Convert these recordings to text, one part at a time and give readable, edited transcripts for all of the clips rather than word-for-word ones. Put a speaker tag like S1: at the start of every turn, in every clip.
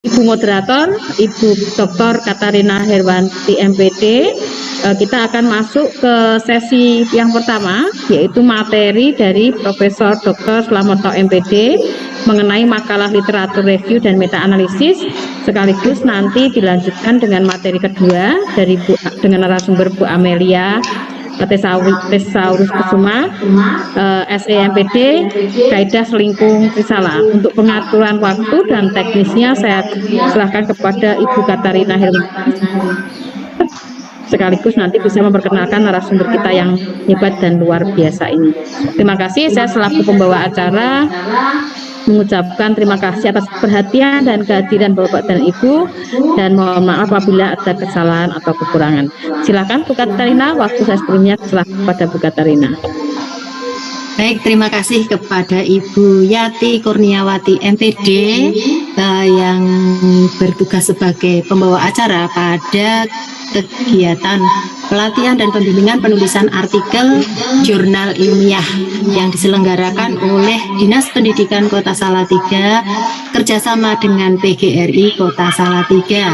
S1: Ibu moderator, Ibu Dr. Katarina Herwanti MPD, kita akan masuk ke sesi yang pertama, yaitu materi dari Profesor Dr. Slametto MPD mengenai makalah literatur review dan meta-analisis, sekaligus nanti dilanjutkan dengan materi kedua dari dengan narasumber Bu Amelia Thesaurus Kusuma, SEMPD, Kaidah Selingkung Trisala. Untuk pengaturan waktu dan teknisnya saya serahkan kepada Ibu Katarina Herwanti, sekaligus nanti bisa memperkenalkan narasumber kita yang hebat dan luar biasa ini. Terima kasih, saya selaku pembawa acara mengucapkan terima kasih atas perhatian dan kehadiran Bapak dan Ibu, dan mohon maaf apabila ada kesalahan atau kekurangan. Silakan Bu Katarina, waktu saya sebelumnya silakan kepada Bu Katarina.
S2: Baik, terima kasih kepada Ibu Yati Kurniawati MPD yang bertugas sebagai pembawa acara pada kegiatan pelatihan dan pembimbingan penulisan artikel jurnal ilmiah yang diselenggarakan oleh Dinas Pendidikan Kota Salatiga kerjasama dengan PGRI Kota Salatiga.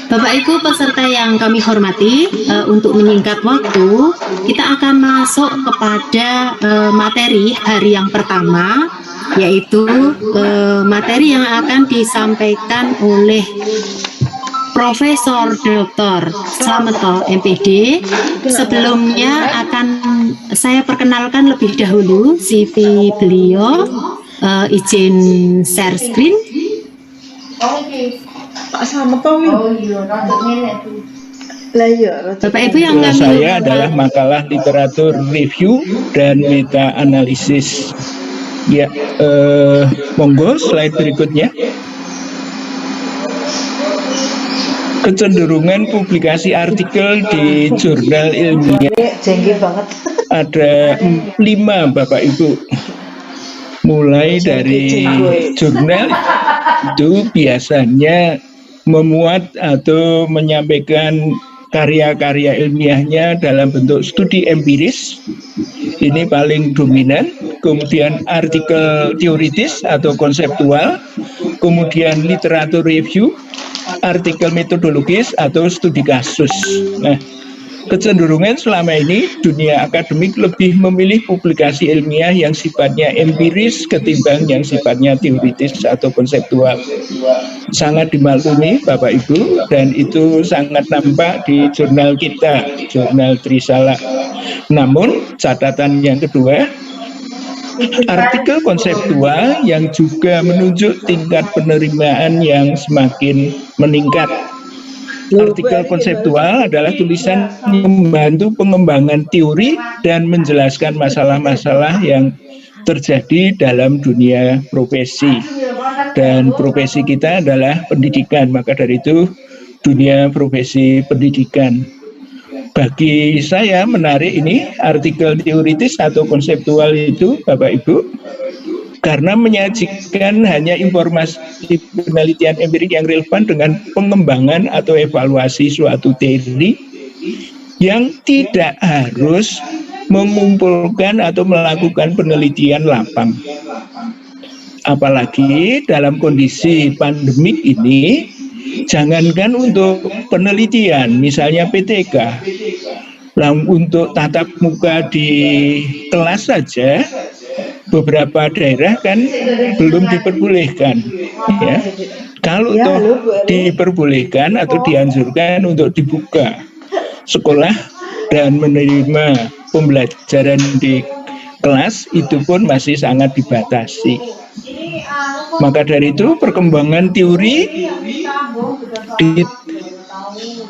S2: Bapak Ibu peserta yang kami hormati, untuk menyingkat waktu, kita akan masuk kepada materi hari yang pertama, yaitu materi yang akan disampaikan oleh Profesor Dr. Slametto MPD. Sebelumnya akan saya perkenalkan lebih dahulu CV beliau. Izin share screen.
S3: Pak Slametto. Oh iya,
S2: Bapak Ibu yang kami
S4: saya adalah makalah literatur review dan meta analisis. Ya, monggo slide berikutnya. Kecenderungan publikasi artikel di jurnal ilmiah ada 5 Bapak Ibu. Mulai dari jurnal itu biasanya memuat atau menyampaikan karya-karya ilmiahnya dalam bentuk studi empiris, ini paling dominan. Kemudian artikel teoritis atau konseptual, kemudian literatur review, artikel metodologis atau studi kasus. Nah, kecenderungan selama ini dunia akademik lebih memilih publikasi ilmiah yang sifatnya empiris ketimbang yang sifatnya teoritis atau konseptual. Sangat dimaklumi Bapak Ibu, dan itu sangat nampak di jurnal kita, jurnal Trisala. Namun catatan yang kedua, artikel konseptual yang juga menunjuk tingkat penerimaan yang semakin meningkat. Artikel konseptual adalah tulisan yang membantu pengembangan teori dan menjelaskan masalah-masalah yang terjadi dalam dunia profesi. Dan profesi kita adalah pendidikan, maka dari itu dunia profesi pendidikan. Bagi saya menarik ini artikel teoritis atau konseptual itu Bapak Ibu, karena menyajikan hanya informasi penelitian empirik yang relevan dengan pengembangan atau evaluasi suatu teori yang tidak harus mengumpulkan atau melakukan penelitian lapang. Apalagi dalam kondisi pandemik ini, jangankan untuk penelitian, misalnya PTK, untuk tatap muka di kelas saja, beberapa daerah kan belum diperbolehkan, ya. Kalau toh diperbolehkan atau dianjurkan untuk dibuka sekolah dan menerima pembelajaran di kelas, itu pun masih sangat dibatasi. Maka dari itu perkembangan teori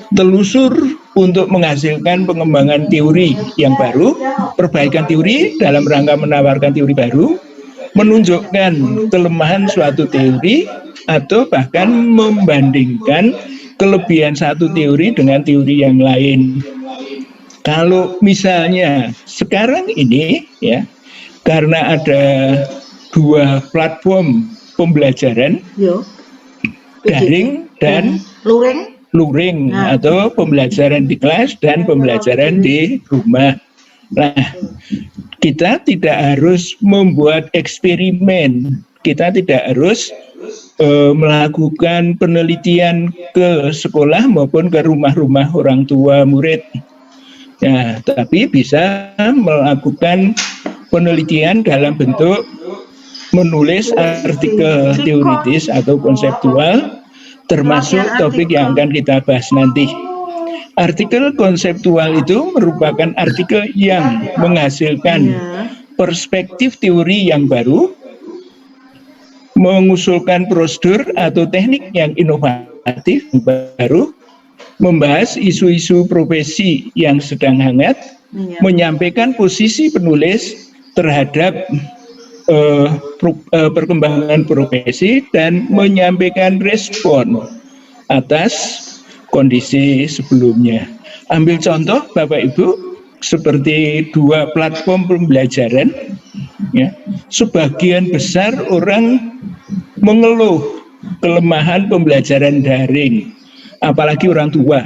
S4: ditelusur untuk menghasilkan pengembangan teori yang baru, perbaikan teori dalam rangka menawarkan teori baru, menunjukkan kelemahan suatu teori, atau bahkan membandingkan kelebihan satu teori dengan teori yang lain. Kalau misalnya sekarang ini, ya, karena ada 2 platform pembelajaran, daring dan luring, atau pembelajaran di kelas dan pembelajaran di rumah. Nah, kita tidak harus membuat eksperimen, kita tidak harus melakukan penelitian ke sekolah maupun ke rumah-rumah orang tua murid. Ya, tapi bisa melakukan penelitian dalam bentuk menulis artikel teoritis atau konseptual, termasuk topik yang akan kita bahas nanti. Artikel konseptual itu merupakan artikel yang menghasilkan perspektif teori yang baru, mengusulkan prosedur atau teknik yang inovatif baru, membahas isu-isu profesi yang sedang hangat, menyampaikan posisi penulis terhadap perkembangan profesi, dan menyampaikan respon atas kondisi sebelumnya. Ambil contoh Bapak Ibu, seperti 2 platform pembelajaran, ya, sebagian besar orang mengeluh kelemahan pembelajaran daring, apalagi orang tua.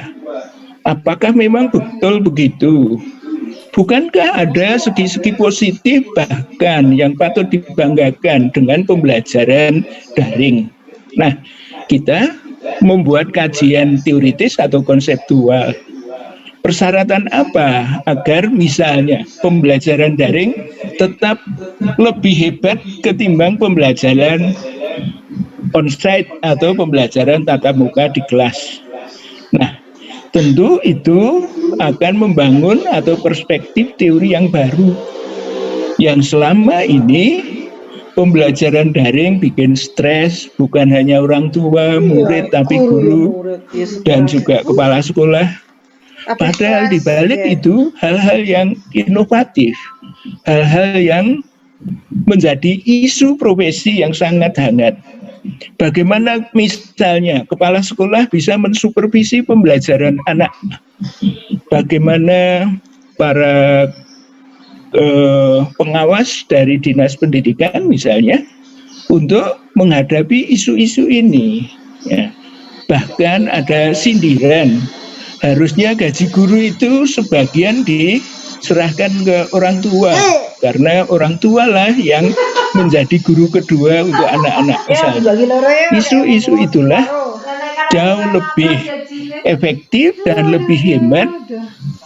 S4: Apakah memang betul begitu? Bukankah ada segi-segi positif bahkan yang patut dibanggakan dengan pembelajaran daring? Nah, kita membuat kajian teoritis atau konseptual. Persyaratan apa agar misalnya pembelajaran daring tetap lebih hebat ketimbang pembelajaran onsite atau pembelajaran tatap muka di kelas? Nah, tentu itu akan membangun atau perspektif teori yang baru, yang selama ini pembelajaran daring bikin stres bukan hanya orang tua, murid, tapi guru dan juga kepala sekolah. Padahal di balik itu hal-hal yang inovatif, hal-hal yang menjadi isu profesi yang sangat hangat. Bagaimana misalnya kepala sekolah bisa mensupervisi pembelajaran anak? Bagaimana para pengawas dari dinas pendidikan misalnya untuk menghadapi isu-isu ini? Ya. Bahkan ada sindiran, harusnya gaji guru itu sebagian diserahkan ke orang tua, karena orang tua lah yang menjadi guru kedua untuk anak-anak misalnya. Isu-isu itulah jauh lebih efektif dan lebih hemat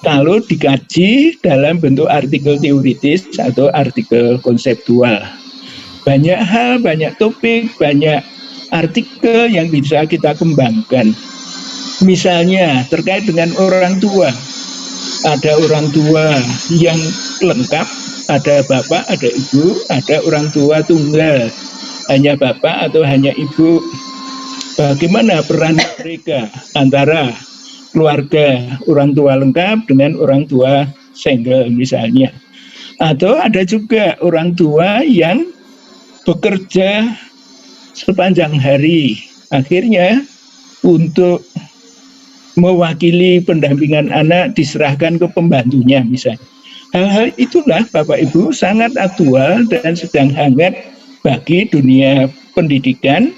S4: kalau dikaji dalam bentuk artikel teoritis atau artikel konseptual. Banyak hal, banyak topik, banyak artikel yang bisa kita kembangkan. Misalnya terkait dengan orang tua, ada orang tua yang lengkap, ada bapak, ada ibu, ada orang tua tunggal, hanya bapak atau hanya ibu. Bagaimana peran mereka antara keluarga orang tua lengkap dengan orang tua single misalnya? Atau ada juga orang tua yang bekerja sepanjang hari, akhirnya untuk mewakili pendampingan anak diserahkan ke pembantunya misalnya. Hal-hal itulah Bapak Ibu sangat aktual dan sedang hangat bagi dunia pendidikan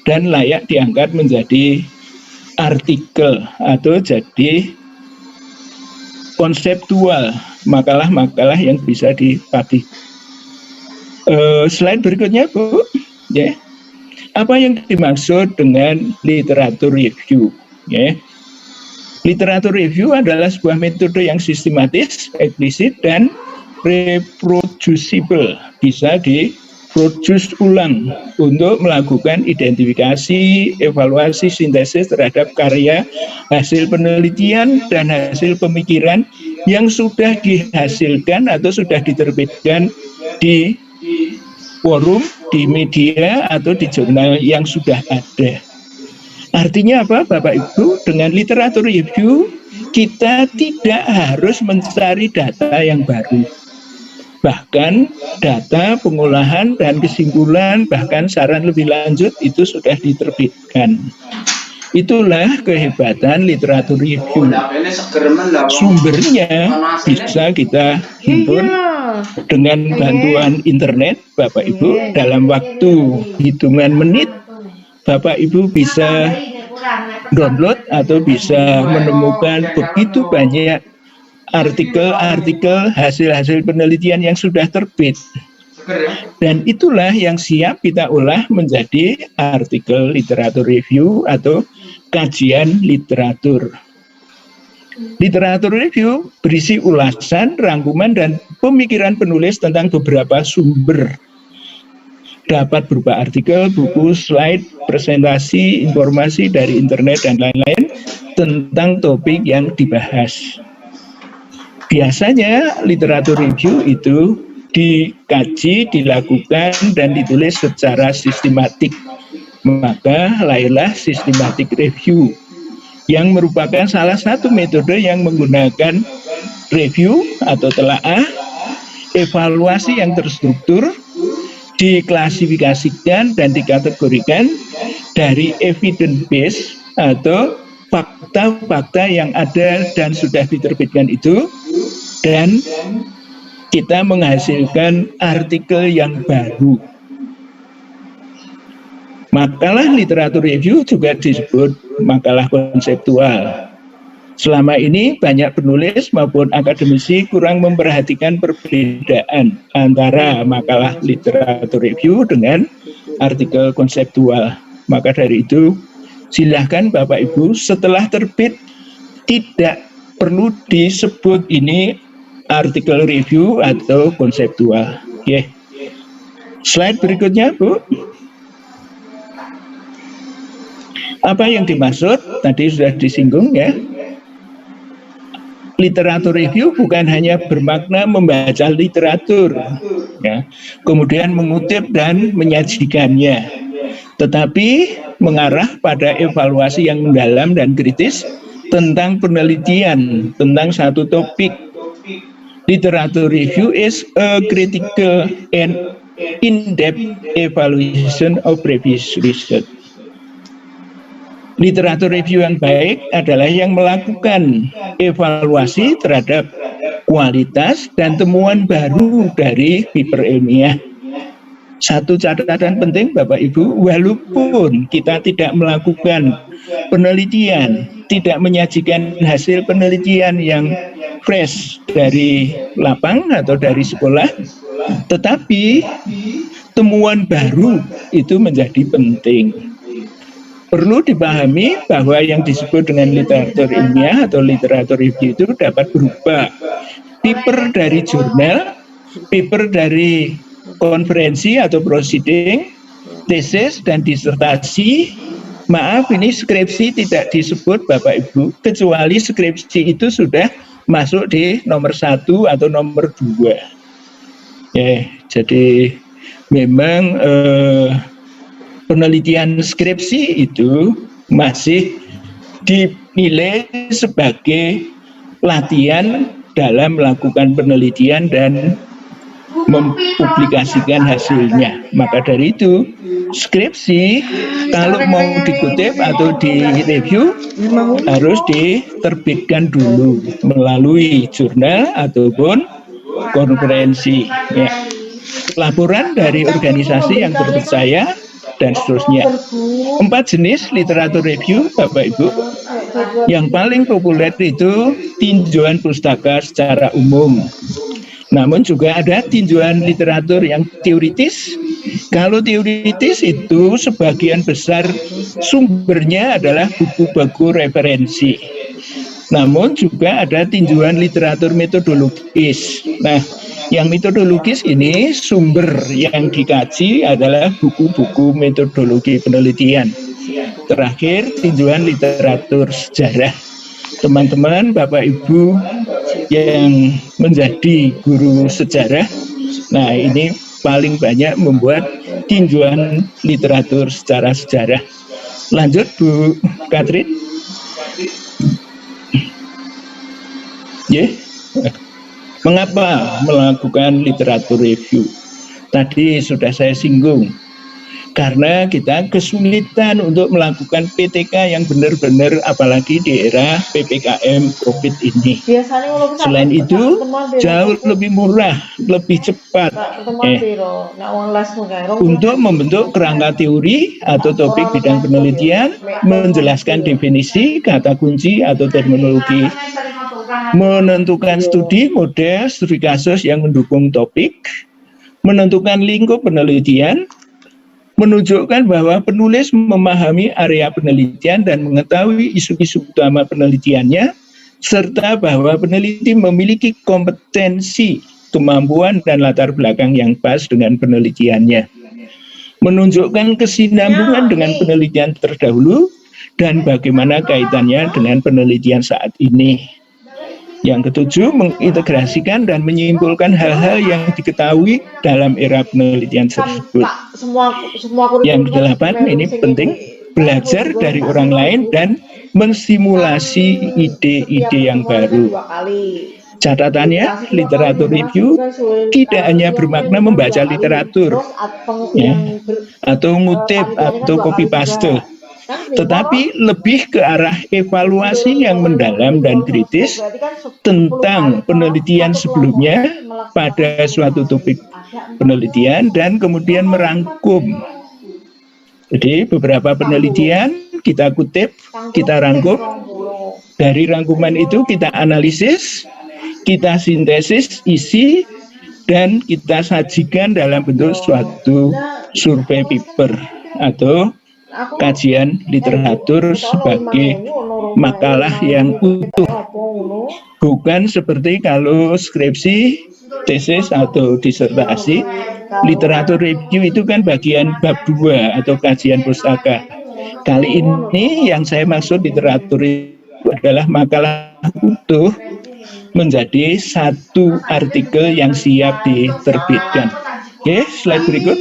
S4: dan layak diangkat menjadi artikel atau jadi konseptual, makalah-makalah yang bisa dipakai. Slide berikutnya Bu, ya. Apa yang dimaksud dengan literatur review? Ya. Literatur review adalah sebuah metode yang sistematis, eksplisit, dan reproducible, bisa diproduce ulang untuk melakukan identifikasi, evaluasi, sintesis terhadap karya, hasil penelitian, dan hasil pemikiran yang sudah dihasilkan atau sudah diterbitkan di forum, di media, atau di jurnal yang sudah ada. Artinya apa Bapak Ibu? Dengan literatur review kita tidak harus mencari data yang baru. Bahkan data, pengolahan, dan kesimpulan, bahkan saran lebih lanjut itu sudah diterbitkan. Itulah kehebatan literatur review. Sumbernya bisa kita himpun dengan bantuan internet Bapak Ibu. Dalam waktu hitungan menit Bapak Ibu bisa download atau bisa menemukan begitu banyak artikel-artikel, hasil-hasil penelitian yang sudah terbit. Dan itulah yang siap kita olah menjadi artikel literatur review atau kajian literatur. Literatur review berisi ulasan, rangkuman, dan pemikiran penulis tentang beberapa sumber. Dapat berupa artikel, buku, slide, presentasi, informasi dari internet, dan lain-lain tentang topik yang dibahas. Biasanya literatur review itu dikaji, dilakukan, dan ditulis secara sistematik. Maka lahirlah systematic review yang merupakan salah satu metode yang menggunakan review atau telaah, evaluasi yang terstruktur, diklasifikasikan dan dikategorikan dari evidence base atau fakta-fakta yang ada dan sudah diterbitkan itu, dan kita menghasilkan artikel yang baru. Makalah literatur review juga disebut makalah konseptual. Selama ini banyak penulis maupun akademisi kurang memperhatikan perbedaan antara makalah literatur review dengan artikel konseptual. Maka dari itu, silahkan Bapak Ibu setelah terbit tidak perlu disebut ini artikel review atau konseptual. Oke. Slide berikutnya, Bu. Apa yang dimaksud? Tadi sudah disinggung ya. Literatur review bukan hanya bermakna membaca literatur, ya, kemudian mengutip dan menyajikannya, tetapi mengarah pada evaluasi yang mendalam dan kritis tentang penelitian tentang satu topik. Literature review is a critical and in-depth evaluation of previous research. Literatur review yang baik adalah yang melakukan evaluasi terhadap kualitas dan temuan baru dari paper ilmiah. Satu catatan penting Bapak Ibu, walaupun kita tidak melakukan penelitian, tidak menyajikan hasil penelitian yang fresh dari lapang atau dari sekolah, tetapi temuan baru itu menjadi penting. Perlu dipahami bahwa yang disebut dengan literatur ilmiah atau literatur review itu dapat berupa paper dari jurnal, paper dari konferensi atau proceeding, tesis dan disertasi. Maaf, ini skripsi tidak disebut Bapak Ibu, kecuali skripsi itu sudah masuk di nomor 1 atau nomor 2. Ya, jadi memang penelitian skripsi itu masih dinilai sebagai latihan dalam melakukan penelitian dan mempublikasikan hasilnya. Maka dari itu, skripsi kalau mau dikutip atau direview harus diterbitkan dulu melalui jurnal ataupun konferensi. Ya. Laporan dari organisasi yang terpercaya dan seterusnya. 4 jenis literatur review, Bapak Ibu. Yang paling populer itu tinjauan pustaka secara umum. Namun juga ada tinjauan literatur yang teoritis. Kalau teoritis itu sebagian besar sumbernya adalah buku-buku referensi. Namun juga ada tinjauan literatur metodologis. Nah, yang metodologis ini sumber yang dikaji adalah buku-buku metodologi penelitian. Terakhir, tinjauan literatur sejarah. Teman-teman, Bapak Ibu yang menjadi guru sejarah, nah ini paling banyak membuat tinjauan literatur secara sejarah. Lanjut Bu Katrin. Mengapa melakukan literatur review? Tadi sudah saya singgung. Karena kita kesulitan untuk melakukan PTK yang benar-benar, apalagi di era PPKM COVID ini. Selain itu, jauh lebih murah, lebih cepat untuk membentuk kerangka teori atau topik bidang penelitian, menjelaskan definisi, kata kunci atau terminologi, menentukan studi, model, studi kasus yang mendukung topik, menentukan lingkup penelitian, menunjukkan bahwa penulis memahami area penelitian dan mengetahui isu-isu utama penelitiannya, serta bahwa peneliti memiliki kompetensi, kemampuan, dan latar belakang yang pas dengan penelitiannya. Menunjukkan kesinambungan dengan penelitian terdahulu dan bagaimana kaitannya dengan penelitian saat ini. Yang ketujuh, mengintegrasikan dan menyimpulkan hal-hal yang diketahui dalam era penelitian tersebut. Yang kedelapan, ini penting, belajar dari orang lain dan menstimulasi ide-ide yang baru. Catatannya, literatur review tidak hanya bermakna membaca literatur, ya, atau ngutip atau copy paste, tetapi lebih ke arah evaluasi yang mendalam dan kritis tentang penelitian sebelumnya pada suatu topik penelitian dan kemudian merangkum. Jadi beberapa penelitian kita kutip, kita rangkum. Dari rangkuman itu kita analisis, kita sintesis isi, dan kita sajikan dalam bentuk suatu survei paper atau kajian literatur sebagai makalah yang utuh. Bukan seperti kalau skripsi, tesis atau disertasi. Literatur review itu kan bagian bab 2 atau kajian pustaka. Kali ini yang saya maksud literatur itu adalah makalah utuh menjadi satu artikel yang siap diterbitkan. Oke, slide berikut.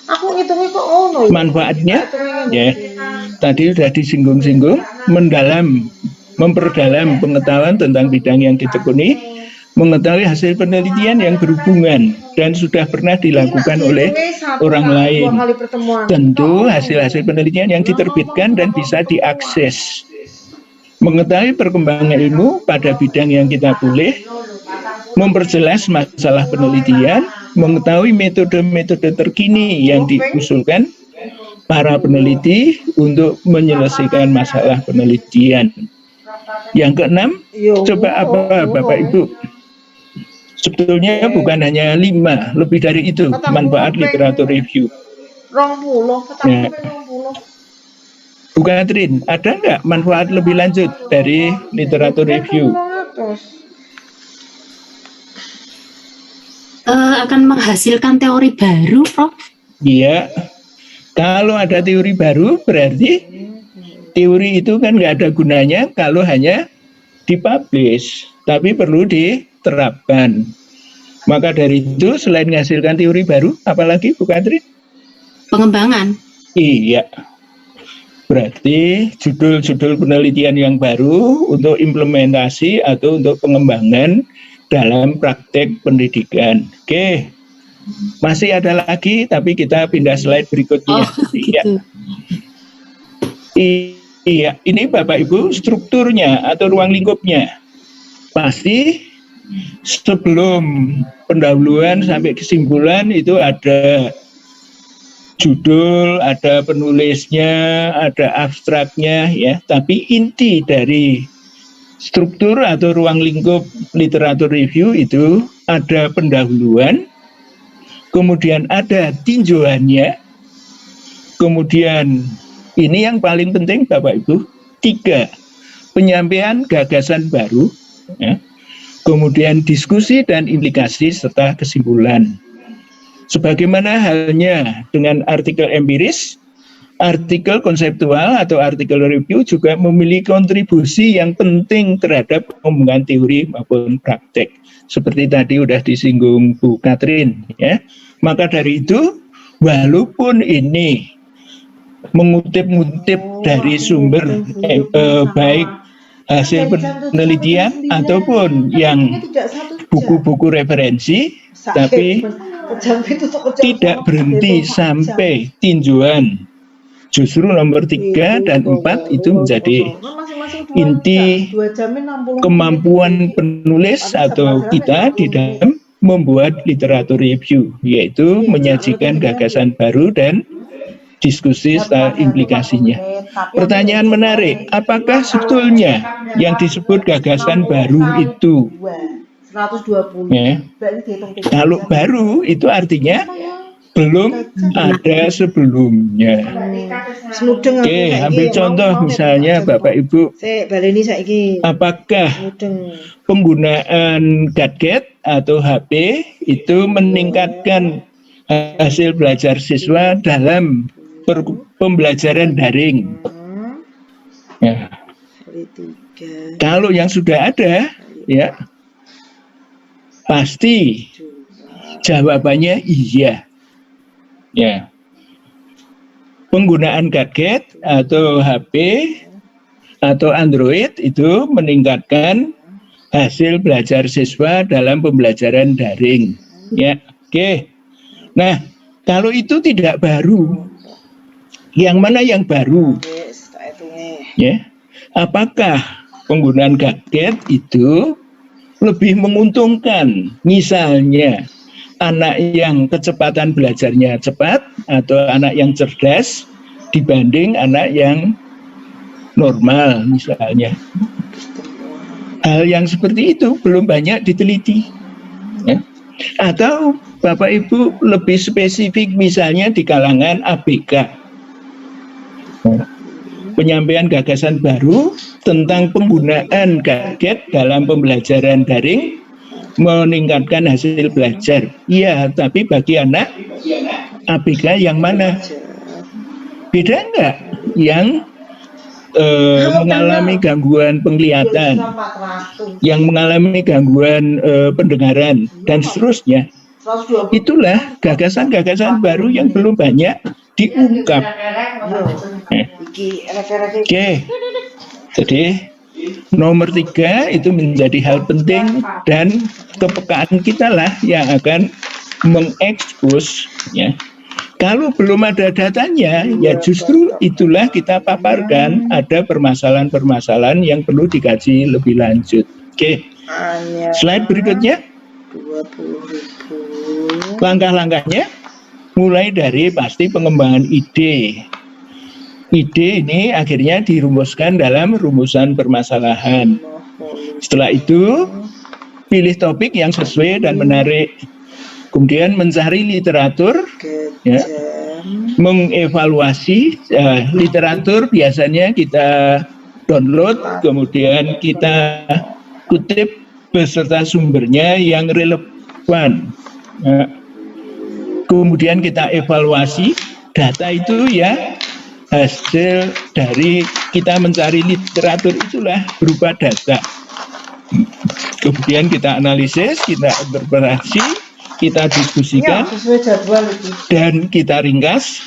S3: Aku ngitungnya kok ono.
S4: Manfaatnya, ya, tadi sudah disinggung-singgung, memperdalam pengetahuan tentang bidang yang ditekuni, mengetahui hasil penelitian yang berhubungan dan sudah pernah dilakukan oleh orang lain. Tentu hasil-hasil penelitian yang diterbitkan dan bisa diakses. Mengetahui perkembangan ilmu pada bidang yang kita pilih, memperjelas masalah penelitian, mengetahui metode-metode terkini yang diusulkan para peneliti untuk menyelesaikan masalah penelitian. Yang keenam, coba apa Bapak Ibu? Sebetulnya bukan hanya 5, lebih dari itu manfaat literatur review. Ya. Bu Katrin, ada nggak manfaat lebih lanjut dari literatur review?
S2: Akan menghasilkan teori baru, Prof.
S4: Iya, kalau ada teori baru berarti teori itu kan nggak ada gunanya kalau hanya dipublish, tapi perlu diterapkan. Maka dari itu selain menghasilkan teori baru, apalagi Bu Katrin?
S2: Pengembangan.
S4: Iya. Berarti judul-judul penelitian yang baru untuk implementasi atau untuk pengembangan dalam praktek pendidikan. Oke, masih ada lagi, tapi kita pindah slide berikutnya.
S2: Gitu.
S4: Iya, ini Bapak Ibu strukturnya atau ruang lingkupnya. Pasti sebelum pendahuluan sampai kesimpulan itu ada judul, ada penulisnya, ada abstraknya, ya. Tapi inti dari struktur atau ruang lingkup literatur review itu ada pendahuluan, kemudian ada tinjauannya, kemudian ini yang paling penting Bapak Ibu, 3, penyampaian gagasan baru, ya. Kemudian diskusi dan implikasi serta kesimpulan. Sebagaimana halnya dengan artikel empiris, artikel konseptual atau artikel review juga memiliki kontribusi yang penting terhadap pengembangan teori maupun praktek. Seperti tadi sudah disinggung Bu Katrin, ya. Maka dari itu, walaupun ini mengutip-ngutip dari sumber baik hasil penelitian ataupun yang buku-buku referensi, tapi tidak berhenti sampai tinjauan. Justru nomor 3 dan 4 itu menjadi inti kemampuan penulis atau kita di dalam membuat literatur review, yaitu menyajikan gagasan baru dan diskusi serta implikasinya. Pertanyaan menarik, apakah sebetulnya yang disebut gagasan baru itu
S3: 120.
S4: Ya.
S3: Berarti dihitung 3
S4: Kalau
S3: jam.
S4: baru itu artinya belum ada sebelumnya.
S3: Senudeng aku
S4: Oke,
S3: saiki,
S4: ambil
S3: mau-
S4: contoh
S3: mau
S4: misalnya
S3: nek
S4: Bapak Ibu,
S3: Sik baleni saiki.
S4: apakah
S3: Senudeng.
S4: penggunaan gadget atau HP itu meningkatkan hasil belajar siswa dalam pembelajaran daring?
S3: Hmm,
S4: Ya.
S3: kali 3.
S4: Kalau yang sudah ada, ya pasti jawabannya iya. Ya. Penggunaan gadget atau HP atau Android itu meningkatkan hasil belajar siswa dalam pembelajaran daring. Ya, oke. Nah, kalau itu tidak baru, yang mana yang baru?
S3: Wis tak hitunge.
S4: Ya, apakah penggunaan gadget itu lebih menguntungkan? Misalnya, anak yang kecepatan belajarnya cepat atau anak yang cerdas dibanding anak yang normal misalnya. Hal yang seperti itu belum banyak diteliti. Ya. Atau Bapak Ibu lebih spesifik misalnya di kalangan ABK. Ya. Penyampaian gagasan baru tentang penggunaan gadget dalam pembelajaran daring meningkatkan hasil belajar. Iya, tapi bagi anak ABK yang mana? Beda enggak? Yang mengalami gangguan penglihatan,
S3: 400.
S4: yang mengalami gangguan pendengaran, dan seterusnya.
S3: 120.
S4: Itulah gagasan-gagasan baru yang belum banyak diungkap.
S3: Iki rek-rek.
S4: Oke, jadi nomor 3 itu menjadi hal penting dan kepekaan kita lah yang akan mengekspos ya. Kalau belum ada datanya, ya justru itulah kita paparkan ada permasalahan-permasalahan yang perlu dikaji lebih lanjut. Oke,
S3: Hanya
S4: slide berikutnya.
S3: 20.000.
S4: Langkah-langkahnya mulai dari pasti pengembangan ide. Ide ini akhirnya dirumuskan dalam rumusan permasalahan. Setelah itu, pilih topik yang sesuai dan menarik. Kemudian mencari literatur, ya, mengevaluasi literatur biasanya kita download, kemudian kita kutip beserta sumbernya yang relevan. Ya. Kemudian kita evaluasi data itu ya hasil dari kita mencari literatur itulah berupa data. Kemudian kita analisis, kita interpretasi, kita diskusikan,
S3: sesuai jadwal iki.
S4: dan kita ringkas.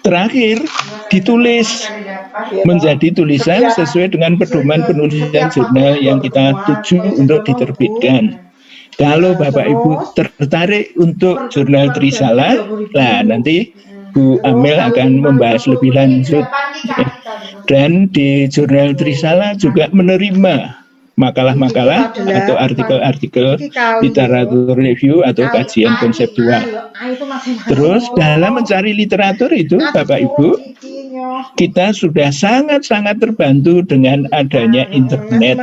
S4: Terakhir, ditulis menjadi tulisan sesuai dengan pedoman penulisan jurnal yang kita tuju untuk diterbitkan. Kalau Bapak Ibu tertarik untuk jurnal Trisala, nah nanti Bu Amel akan membahas lebih lanjut. Dan di jurnal Trisala juga menerima makalah-makalah atau artikel-artikel literatur review atau kajian konseptual. Terus dalam mencari literatur itu Bapak Ibu, kita sudah sangat-sangat terbantu dengan adanya internet.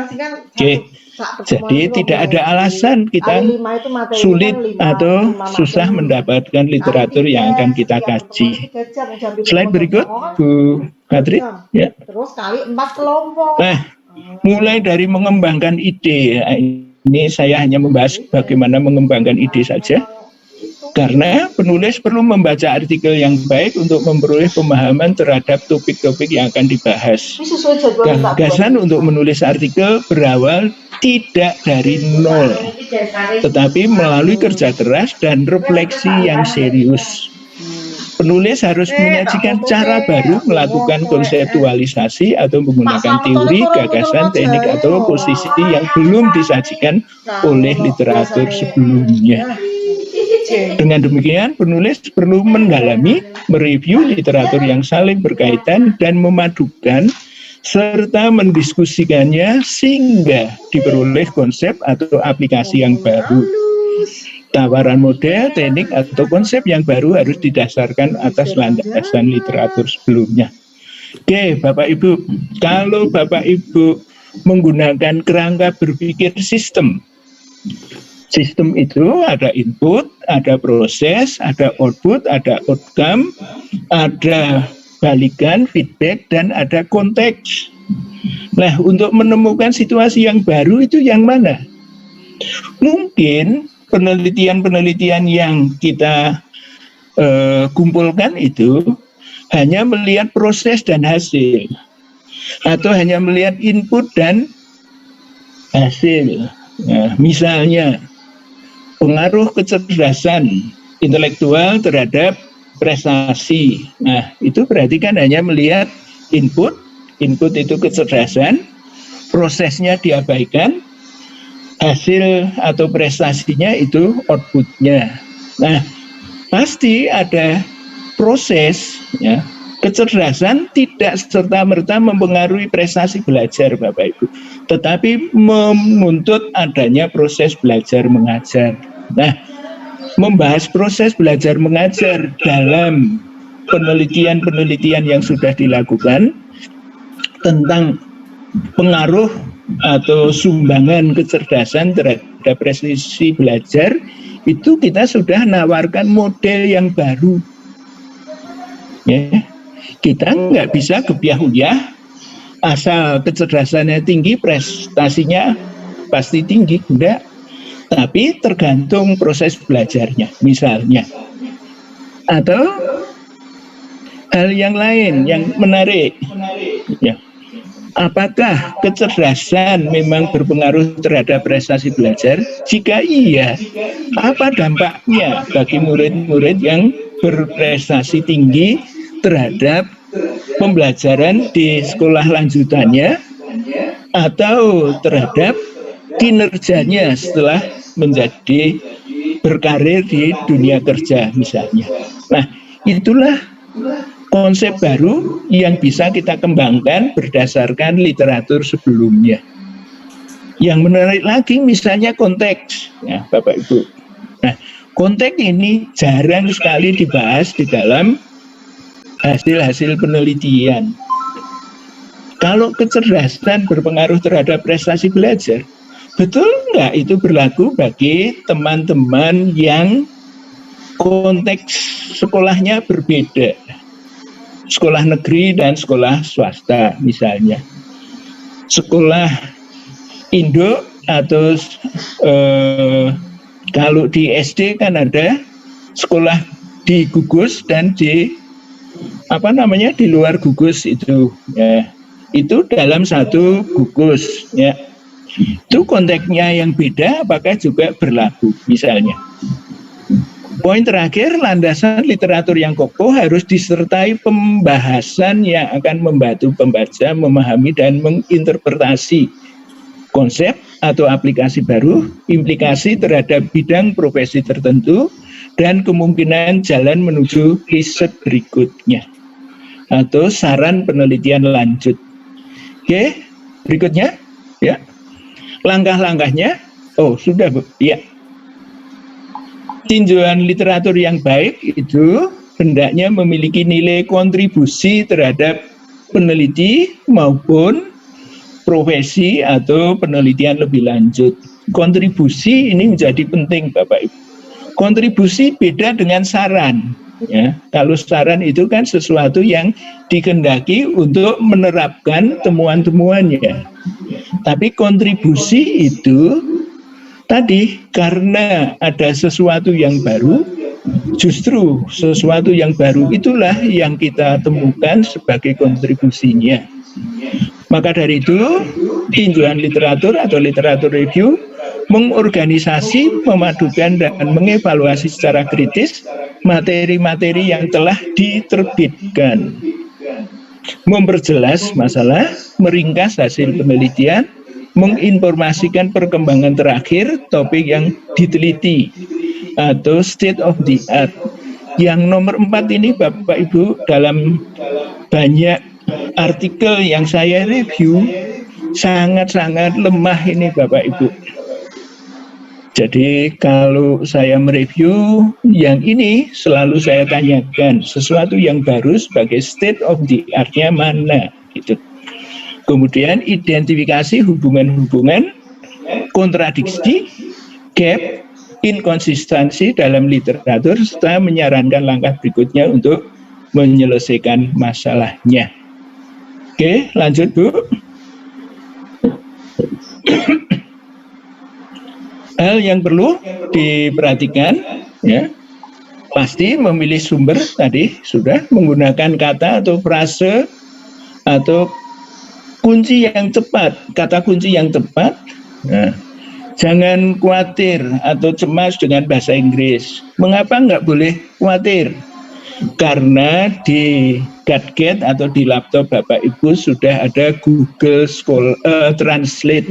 S4: Oke, jadi tidak ada alasan kita sulit atau susah mendapatkan literatur yang akan kita kaji. Slide berikut, Bu Katri. Ya.
S3: Terus kali 4 kelompok.
S4: Nah, mulai dari mengembangkan ide. Ini saya hanya membahas bagaimana mengembangkan ide saja. Karena penulis perlu membaca artikel yang baik untuk memperoleh pemahaman terhadap topik-topik yang akan dibahas.
S3: Ini sesuai jadwal tak
S4: Gagasan untuk menulis artikel berawal tidak dari nol, tetapi melalui kerja keras dan refleksi yang serius. Penulis harus menyajikan cara baru melakukan konseptualisasi atau menggunakan teori, gagasan, teknik, atau posisi yang belum disajikan oleh literatur sebelumnya. Dengan demikian, penulis perlu mendalami, mereview literatur yang saling berkaitan dan memadukan serta mendiskusikannya sehingga diperoleh konsep atau aplikasi yang baru. Tawaran model, teknik, atau konsep yang baru harus didasarkan atas landasan literatur sebelumnya. Oke, Bapak Ibu, kalau Bapak Ibu menggunakan kerangka berpikir sistem, Sistem itu ada input, ada proses, ada output, ada outcome, ada balikan, feedback, dan ada konteks. Nah, untuk menemukan situasi yang baru itu yang mana? Mungkin penelitian-penelitian yang kita kumpulkan itu hanya melihat proses dan hasil, atau hanya melihat input dan hasil. Nah, misalnya pengaruh kecerdasan intelektual terhadap prestasi. Nah, itu berarti kan hanya melihat input itu kecerdasan, prosesnya diabaikan, hasil atau prestasinya itu outputnya. Nah, pasti ada proses, ya. Kecerdasan tidak serta-merta mempengaruhi prestasi belajar, Bapak Ibu, tetapi menuntut adanya proses belajar mengajar. Nah, membahas proses belajar mengajar dalam penelitian-penelitian yang sudah dilakukan tentang pengaruh atau sumbangan kecerdasan terhadap prestasi belajar, itu kita sudah nawarkan model yang baru. Ya. Kita nggak bisa gebyah-uyah asal kecerdasannya tinggi, prestasinya pasti tinggi, enggak. Tapi tergantung proses belajarnya, misalnya. Atau hal yang lain yang menarik. Ya. Apakah kecerdasan memang berpengaruh terhadap prestasi belajar? Jika iya, apa dampaknya bagi murid-murid yang berprestasi tinggi terhadap pembelajaran di sekolah lanjutannya atau terhadap kinerjanya setelah menjadi berkarir di dunia kerja misalnya. Nah, itulah konsep baru yang bisa kita kembangkan berdasarkan literatur sebelumnya. Yang menarik lagi misalnya konteks, ya Bapak Ibu. Nah, konteks ini jarang sekali dibahas di dalam hasil-hasil penelitian. Kalau kecerdasan berpengaruh terhadap prestasi belajar, betul nggak itu berlaku bagi teman-teman yang konteks sekolahnya berbeda? Sekolah negeri dan sekolah swasta misalnya. Sekolah Indo atau kalau di SD kan ada sekolah di gugus dan di di luar gugus itu, ya. Itu dalam satu gugus, ya. Itu konteksnya yang beda, apakah juga berlaku misalnya. Poin terakhir, landasan literatur yang kokoh harus disertai pembahasan yang akan membantu pembaca memahami dan menginterpretasi konsep atau aplikasi baru, implikasi terhadap bidang profesi tertentu, dan kemungkinan jalan menuju riset berikutnya atau saran penelitian lanjut. Oke, berikutnya, ya. Langkah-langkahnya, sudah, Bu. Ya. Tinjauan literatur yang baik itu hendaknya memiliki nilai kontribusi terhadap peneliti maupun profesi atau penelitian lebih lanjut. Kontribusi ini menjadi penting, Bapak Ibu. Kontribusi beda dengan saran. Ya, kalau saran itu kan sesuatu yang dikehendaki untuk menerapkan temuan-temuannya. Tapi kontribusi itu tadi karena ada sesuatu yang baru, justru sesuatu yang baru itulah yang kita temukan sebagai kontribusinya. Maka dari itu, tinjauan literatur atau literatur review mengorganisasi, memadukan, dan mengevaluasi secara kritis materi-materi yang telah diterbitkan, memperjelas masalah, meringkas hasil penelitian, menginformasikan perkembangan terakhir topik yang diteliti atau state of the art. Yang nomor 4 ini Bapak Ibu, dalam banyak artikel yang saya review sangat-sangat lemah ini Bapak Ibu. Jadi kalau saya mereview yang ini selalu saya tanyakan sesuatu yang baru sebagai state of the art-nya mana gitu. Kemudian identifikasi hubungan-hubungan, kontradiksi, gap, inkonsistensi dalam literatur, serta menyarankan langkah berikutnya untuk menyelesaikan masalahnya. Oke, lanjut Bu. Hal yang perlu diperhatikan, ya, pasti memilih sumber tadi sudah, menggunakan kata atau frase atau kunci yang tepat, kata kunci yang tepat. Nah, jangan khawatir atau cemas dengan bahasa Inggris. Mengapa nggak boleh khawatir? Karena di gadget atau di laptop Bapak Ibu sudah ada Google Translate.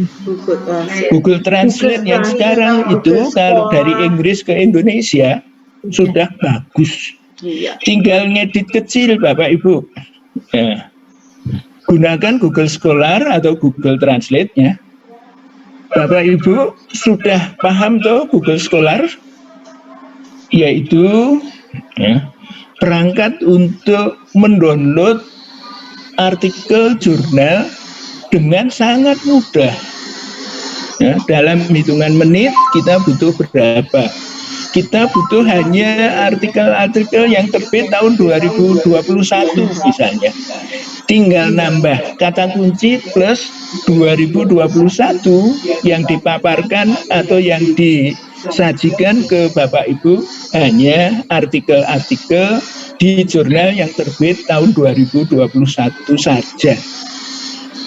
S4: Google Translate yang sekarang itu kalau dari Inggris ke Indonesia sudah bagus. Tinggal ngedit kecil Bapak Ibu. Ya. Gunakan Google Scholar atau Google Translate-nya. Bapak Ibu sudah paham tuh Google Scholar? Yaitu ya, perangkat untuk mendownload artikel jurnal dengan sangat mudah. Ya, dalam hitungan menit kita butuh berapa? Kita butuh hanya artikel-artikel yang terbit tahun 2021 misalnya. Tinggal nambah kata kunci plus 2021 yang dipaparkan atau yang disajikan ke Bapak Ibu hanya artikel-artikel di jurnal yang terbit tahun 2021 saja.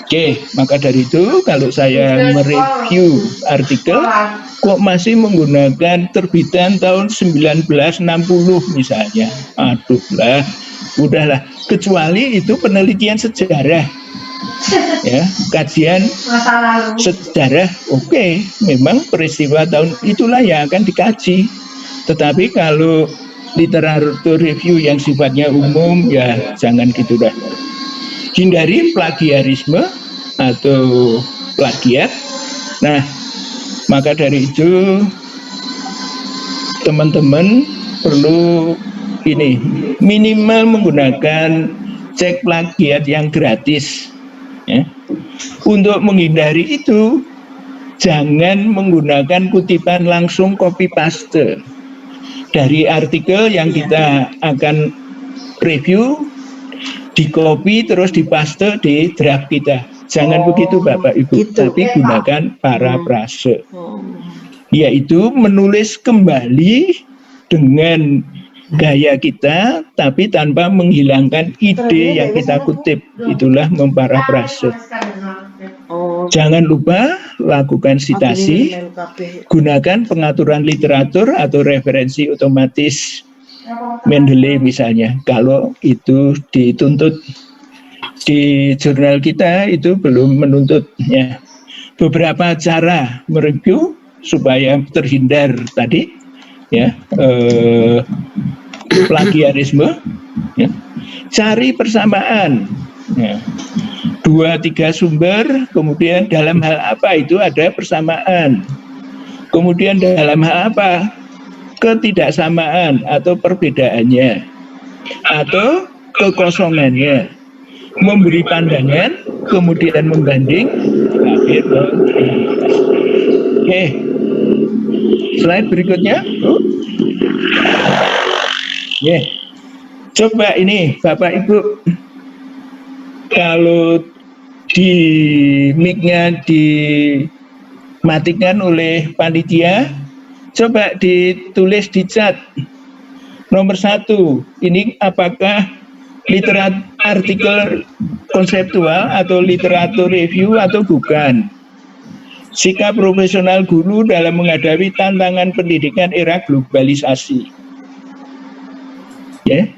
S4: Oke, maka dari itu kalau saya mereview artikel kok masih menggunakan terbitan tahun 1960 misalnya, aduh lah, udahlah, kecuali itu penelitian sejarah, ya, kajian sejarah, oke, memang peristiwa tahun itulah yang akan dikaji. Tetapi kalau literatur review yang sifatnya umum, ya jangan gitu dah. Hindari plagiarisme atau plagiat. Nah, maka dari itu teman-teman perlu ini minimal menggunakan cek plagiat yang gratis. Ya. Untuk menghindari itu, jangan menggunakan kutipan langsung copy paste dari artikel yang kita akan review, di copy terus dipaste di draft kita. Jangan begitu Bapak Ibu,
S3: gitu,
S4: tapi
S3: ya,
S4: gunakan parafrase, yaitu menulis kembali dengan gaya kita, tapi tanpa menghilangkan ide yang kita kutip. Itulah memparafrase. Jangan lupa lakukan sitasi, gunakan pengaturan literatur atau referensi otomatis Mendeley misalnya, kalau itu dituntut. Di jurnal kita itu belum menuntut, ya. Beberapa cara mereview supaya terhindar tadi, ya, plagiarisme, ya. Cari persamaan, ya. 2-3 sumber, kemudian dalam hal apa itu ada persamaan, kemudian dalam hal apa ketidaksamaan atau perbedaannya atau kekosongannya, memberi pandangan, kemudian membanding, terakhir. Oke, slide berikutnya. Ya, coba ini Bapak Ibu, kalau di mic-nya dimatikan oleh panitia, coba ditulis di chat. Nomor 1, ini apakah artikel konseptual atau literatur review atau bukan? Sikap profesional guru dalam menghadapi tantangan pendidikan era globalisasi. Ya.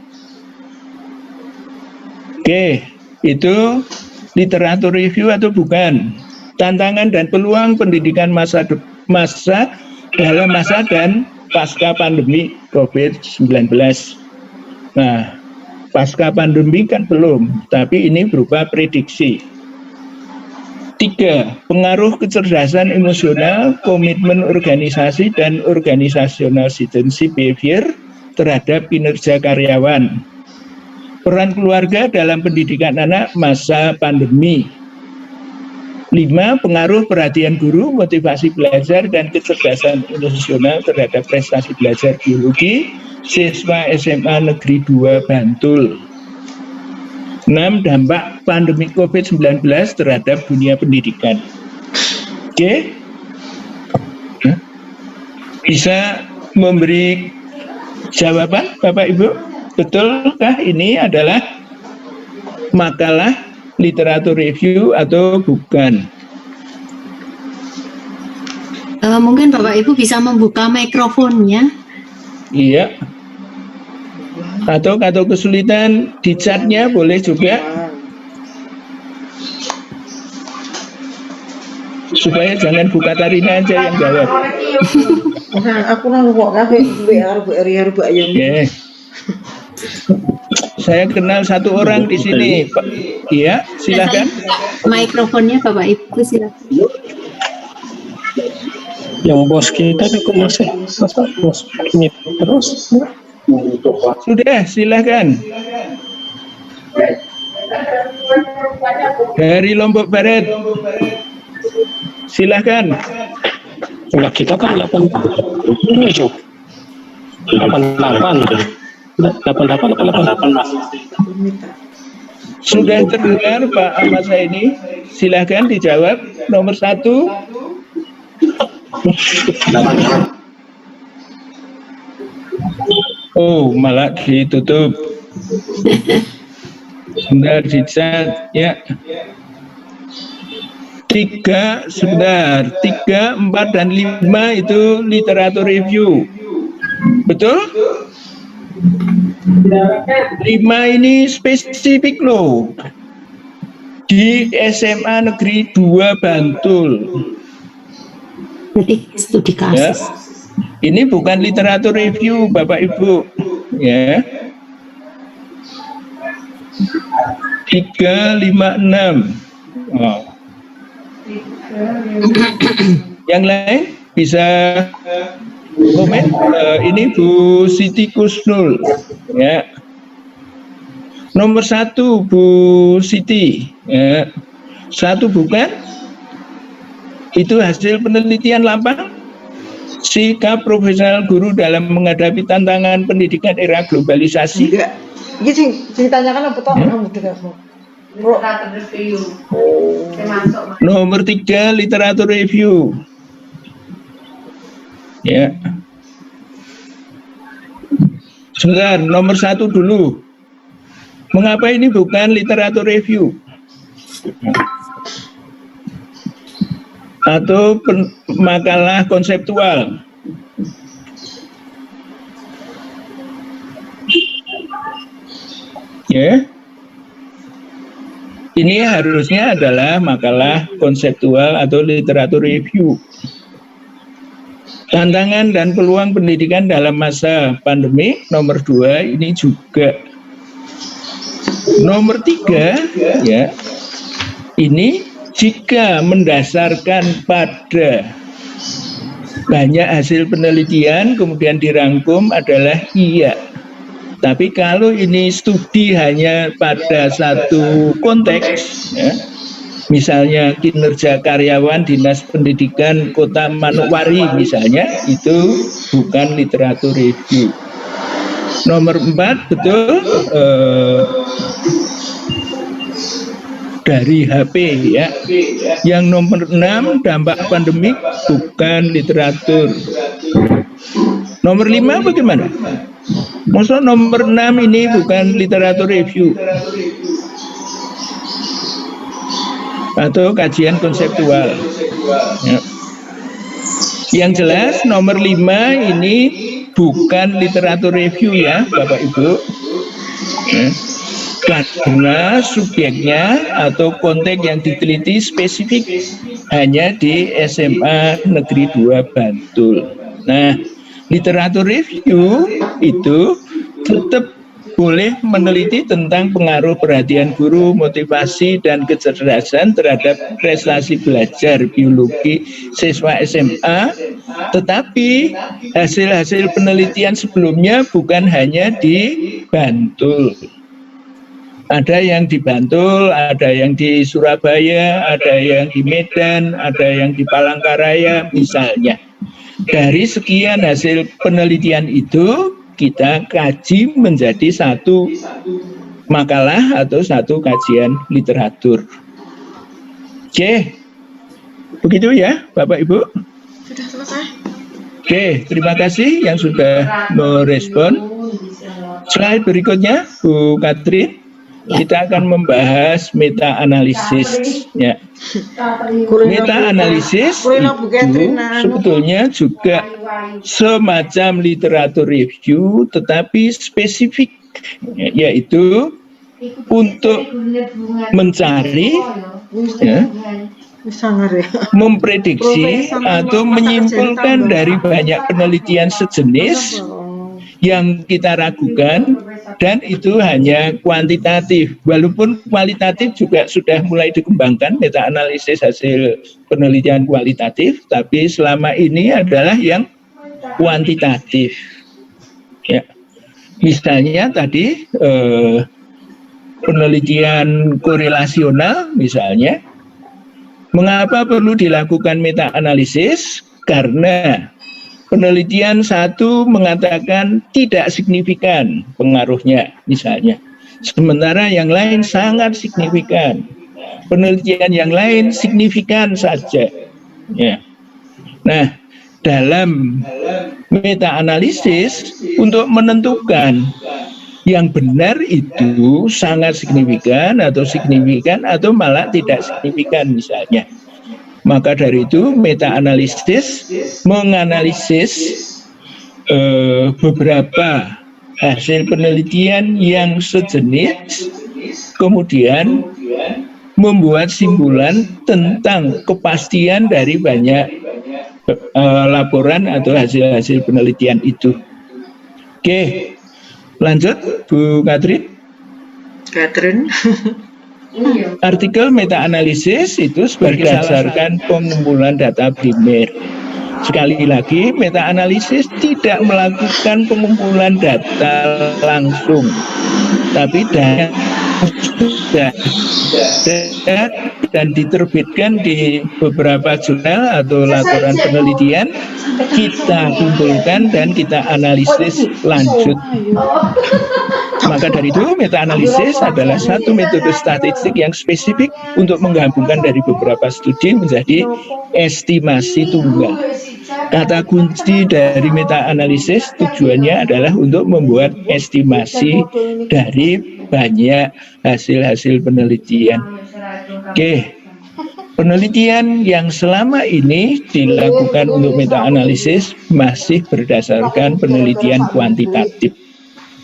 S4: Oke, itu literatur review atau bukan? Tantangan dan peluang pendidikan masa dalam masa dan pasca pandemi COVID-19. Nah, pasca pandemi kan belum, tapi ini berupa prediksi. 3, pengaruh kecerdasan emosional, komitmen organisasi dan organizational citizenship behavior terhadap kinerja karyawan. Peran keluarga dalam pendidikan anak masa pandemi. 5. Pengaruh perhatian guru, motivasi belajar, dan kecerdasan emosional terhadap prestasi belajar biologi siswa SMA Negeri 2 Bantul. 6. Dampak pandemi COVID-19 terhadap dunia pendidikan. Oke? Bisa memberi jawaban Bapak Ibu? Betulkah ini adalah makalah literatur review atau bukan?
S2: Mungkin Bapak Ibu bisa membuka mikrofonnya.
S4: Iya. Atau kesulitan di chatnya boleh juga, supaya jangan Bu Katarina aja yang jawab.
S3: Aku nang kok kafe BR Bu Ayam.
S4: Oke. Saya kenal satu orang di sini, Pak. Iya, silakan.
S2: Mikrofonnya Bapak Ibu silakan.
S5: Yang bos kita itu masih bos ini terus.
S4: Sudah, silakan. Dari Lombok Barat. Silakan.
S5: Enggak, kita kan 88 Mas.
S4: Sudah terdengar Pak Ahmad Saini? Silakan dijawab. Nomor 1. Oh, malah ditutup. Sebentar di chat ya. 3, 4 dan 5 itu literatur review. Betul? 5 ini spesifik loh. Di SMA Negeri 2 Bantul.
S2: Jadi studi
S4: Ya.
S2: kasus.
S4: Ini bukan literatur review Bapak Ibu. Ya. 3, 5, 6. Oh. Yang lain bisa komen. Ini Bu Siti Kusnul. Ya. Nomor 1 Bu Siti. Ya. 1 bukan? Itu hasil penelitian lapang. Sikap profesional guru dalam menghadapi tantangan pendidikan era globalisasi.
S3: Enggak. Iki sing ditanyakan apa toh? Kamu dengar.
S4: Nomor 3 literatur review. Ya. Sebentar, nomor 1 dulu. Mengapa ini bukan literatur review? Atau makalah konseptual? Ya. Ini harusnya adalah makalah konseptual atau literatur review. Tantangan dan peluang pendidikan dalam masa pandemi. Nomor 2 ini juga. Nomor 3 ya. Ini jika mendasarkan pada banyak hasil penelitian kemudian dirangkum adalah iya. Tapi kalau ini studi hanya pada satu konteks, ya, misalnya kinerja karyawan Dinas Pendidikan Kota Manokwari misalnya, itu bukan literatur review. Nomor 4 betul, dari HP ya. Yang nomor 6 dampak pandemik bukan literatur. Nomor 5 bagaimana? Maksudnya nomor 6 ini bukan literatur review atau kajian konseptual ya. Yang jelas nomor 5 ini bukan literatur review ya Bapak Ibu ya. Karena subjeknya atau konteks yang diteliti spesifik hanya di SMA Negeri 2 Bantul. Nah, literatur review itu tetap boleh meneliti tentang pengaruh perhatian guru, motivasi, dan kecerdasan terhadap prestasi belajar biologi siswa SMA, tetapi hasil-hasil penelitian sebelumnya bukan hanya di Bantul. Ada yang di Bantul, ada yang di Surabaya, ada yang di Medan, ada yang di Palangkaraya misalnya. Dari sekian hasil penelitian itu kita kaji menjadi satu makalah atau satu kajian literatur. Oke, begitu ya Bapak Ibu.
S3: Sudah selesai.
S4: Oke, terima kasih yang sudah merespon. Slide berikutnya Bu Katrin. Kita akan membahas meta-analisis. Ya. Meta-analisis itu sebetulnya juga semacam literatur review, tetapi spesifik, yaitu untuk mencari, ya, memprediksi atau menyimpulkan dari banyak penelitian sejenis yang kita ragukan, dan itu hanya kuantitatif, walaupun kualitatif juga sudah mulai dikembangkan, meta-analisis hasil penelitian kualitatif, tapi selama ini adalah yang kuantitatif. Ya. Misalnya tadi penelitian korelasional misalnya, mengapa perlu dilakukan meta-analisis? Karena penelitian satu mengatakan tidak signifikan pengaruhnya misalnya, sementara yang lain sangat signifikan. Penelitian yang lain signifikan saja. Ya. Nah, dalam meta-analisis untuk menentukan yang benar itu sangat signifikan atau malah tidak signifikan misalnya. Maka dari itu meta-analisis menganalisis beberapa hasil penelitian yang sejenis, kemudian membuat simpulan tentang kepastian dari banyak laporan atau hasil-hasil penelitian itu. Oke, lanjut Bu Katrin. Artikel meta-analisis itu berdasarkan pengumpulan data primer. Sekali lagi, meta-analisis tidak melakukan pengumpulan data langsung, tapi data sudah ada dan diterbitkan di beberapa jurnal atau laporan penelitian, kita kumpulkan dan kita analisis lanjut. Maka dari itu, meta-analisis adalah satu metode statistik yang spesifik untuk menggabungkan dari beberapa studi menjadi estimasi tunggal. Kata kunci dari meta-analisis tujuannya adalah untuk membuat estimasi dari banyak hasil-hasil penelitian. Oke, penelitian yang selama ini dilakukan untuk meta-analisis masih berdasarkan penelitian kuantitatif.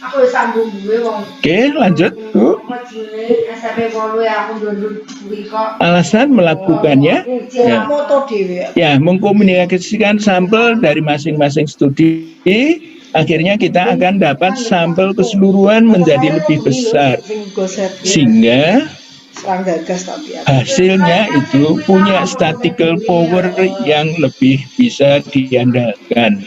S4: Oke, lanjut Bu. Alasan melakukannya ya mengkomunikasikan sampel dari masing-masing studi, akhirnya kita akan dapat sampel keseluruhan menjadi lebih besar, sehingga hasilnya itu punya statistical power yang lebih bisa diandalkan.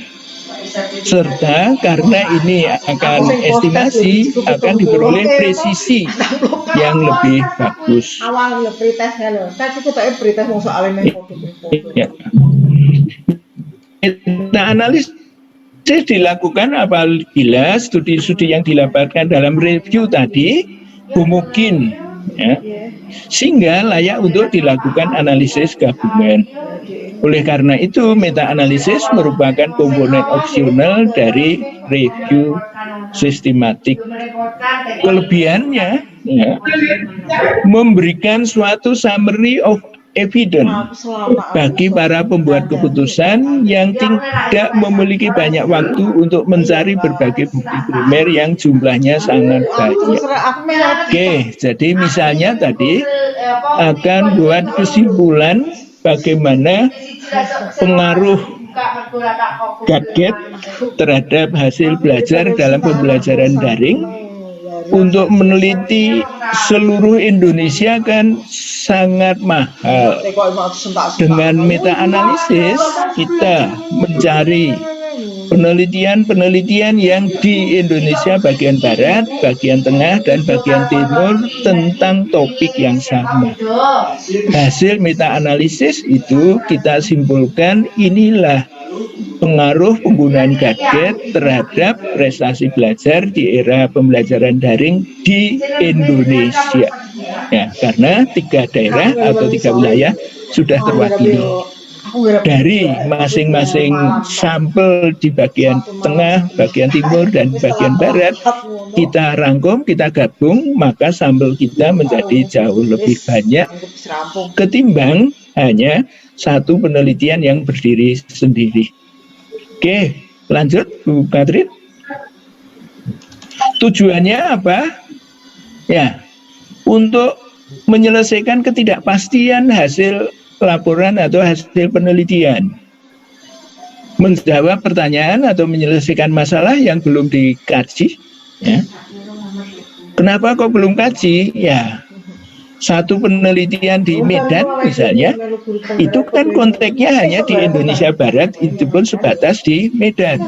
S4: Serta karena ini akan estimasi, akan diperoleh presisi yang lebih bagus. Ya. Meta-analisis dilakukan apabila studi-studi yang dilaporkan dalam review tadi mungkin, ya, sehingga layak untuk dilakukan analisis gabungan. Oleh karena itu, meta-analisis merupakan komponen opsional dari review sistematik. Kelebihannya, ya, memberikan suatu summary of evidence bagi para pembuat keputusan yang tidak memiliki banyak waktu untuk mencari berbagai bukti primer yang jumlahnya sangat banyak. Oke, jadi misalnya tadi akan buat kesimpulan bagaimana pengaruh gadget terhadap hasil belajar dalam pembelajaran daring. Untuk meneliti seluruh Indonesia kan sangat mahal. Dengan meta-analisis kita mencari penelitian-penelitian yang di Indonesia bagian barat, bagian tengah, dan bagian timur tentang topik yang sama. Hasil meta-analisis itu kita simpulkan inilah pengaruh penggunaan gadget terhadap prestasi belajar di era pembelajaran daring di Indonesia. Ya, karena 3 daerah atau 3 wilayah sudah terwakili. Dari masing-masing sampel di bagian tengah, bagian timur, dan bagian barat, kita rangkum, kita gabung, maka sampel kita menjadi jauh lebih banyak ketimbang hanya satu penelitian yang berdiri sendiri. Oke, lanjut Bu Katrin. Tujuannya apa? Ya, untuk menyelesaikan ketidakpastian hasil laporan atau hasil penelitian, menjawab pertanyaan atau menyelesaikan masalah yang belum dikaji. Ya. Kenapa kok belum kaji? Ya, satu penelitian di Medan misalnya, itu kan konteksnya hanya di Indonesia Barat, itu pun sebatas di Medan.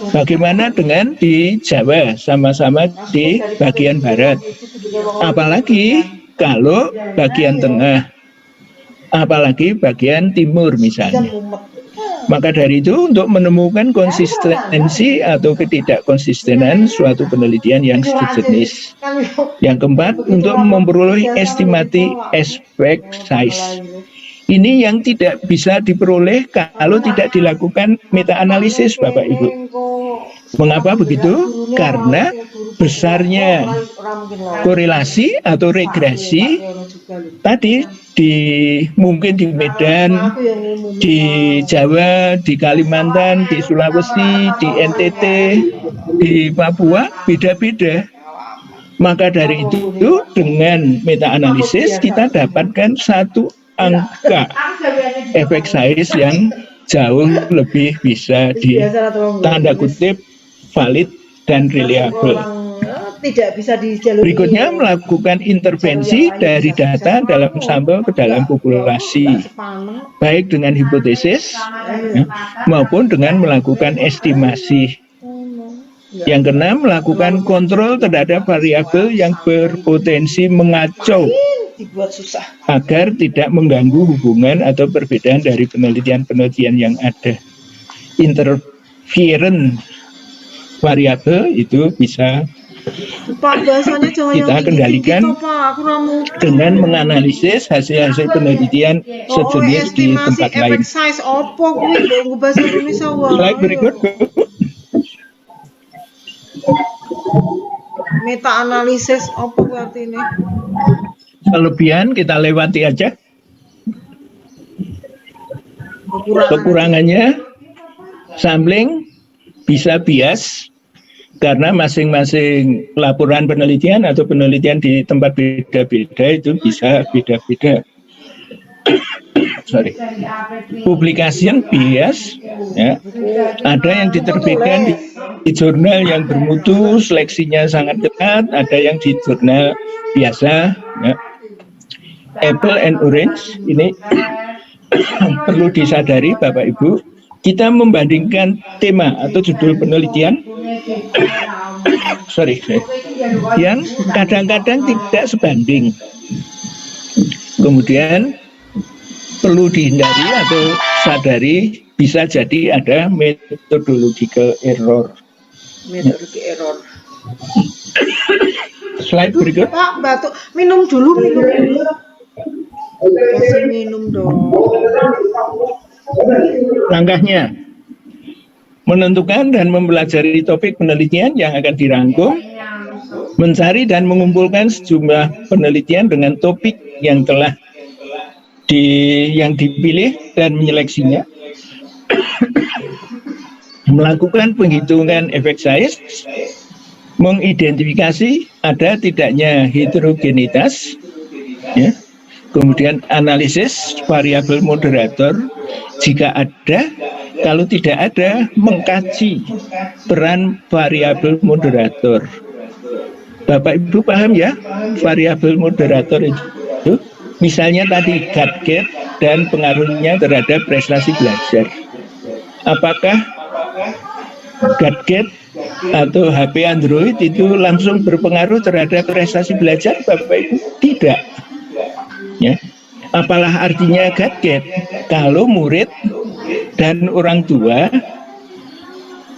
S4: Bagaimana dengan di Jawa, sama-sama di bagian Barat? Apalagi kalau bagian tengah, apalagi bagian timur misalnya. Maka dari itu untuk menemukan konsistensi atau ketidakkonsistenan suatu penelitian yang sejenis. Yang keempat, untuk memperoleh estimasi effect size. Ini yang tidak bisa diperoleh kalau tidak dilakukan meta-analisis, Bapak Ibu. Mengapa begitu? Karena besarnya korelasi atau regresi tadi mungkin di Medan, di Jawa, di Kalimantan, di Sulawesi, di NTT, di Papua beda-beda. Maka dari itu dengan meta-analisis kita dapatkan satu angka efek size yang jauh lebih bisa di tanda kutip valid dan reliable.
S3: Tidak bisa dijalur.
S4: Berikutnya melakukan intervensi dari data dalam sampel ke dalam populasi, baik dengan hipotesis ya, maupun dengan melakukan estimasi. Yang keenam, melakukan kontrol terhadap variabel yang berpotensi mengacau agar tidak mengganggu hubungan atau perbedaan dari penelitian-penelitian yang ada. Interference variabel itu bisa
S3: Pak, bahasanya jangan
S4: kita
S3: yang
S4: kendalikan
S3: gitu, Pak. Aku ramu.
S4: dengan menganalisis hasil-hasil penelitian sejenis di tempat lain.
S3: Efek size opo kuwi nggo bahasa Indonesia wae.
S4: Slide berikut, Bu.
S3: Meta analisis opo artinya?
S4: Kelebihan kita lewati aja. Kekurangannya sampling bisa bias karena masing-masing laporan penelitian atau penelitian di tempat beda-beda itu bisa beda-beda. Publication bias, ya. Ada yang diterbitkan di jurnal yang bermutu, seleksinya sangat ketat, ada yang di jurnal biasa, ya. Apple and orange ini perlu disadari Bapak Ibu, kita membandingkan tema atau judul penelitian yang kadang-kadang tidak sebanding. Kemudian perlu dihindari atau sadari bisa jadi ada methodological error. Slide berikut.
S3: Pak, batuk. Minum dulu. Kasih minum dong.
S4: Langkahnya menentukan dan mempelajari topik penelitian yang akan dirangkum, mencari dan mengumpulkan sejumlah penelitian dengan topik yang telah yang dipilih dan menyeleksinya, melakukan penghitungan efek size, mengidentifikasi ada tidaknya heterogenitas, ya. Kemudian analisis variabel moderator jika ada, kalau tidak ada mengkaji peran variabel moderator. Bapak Ibu paham ya variabel moderator itu? Misalnya tadi gadget dan pengaruhnya terhadap prestasi belajar. Apakah gadget atau HP Android itu langsung berpengaruh terhadap prestasi belajar Bapak Ibu? Tidak. Ya. Apalah artinya gadget kalau murid dan orang tua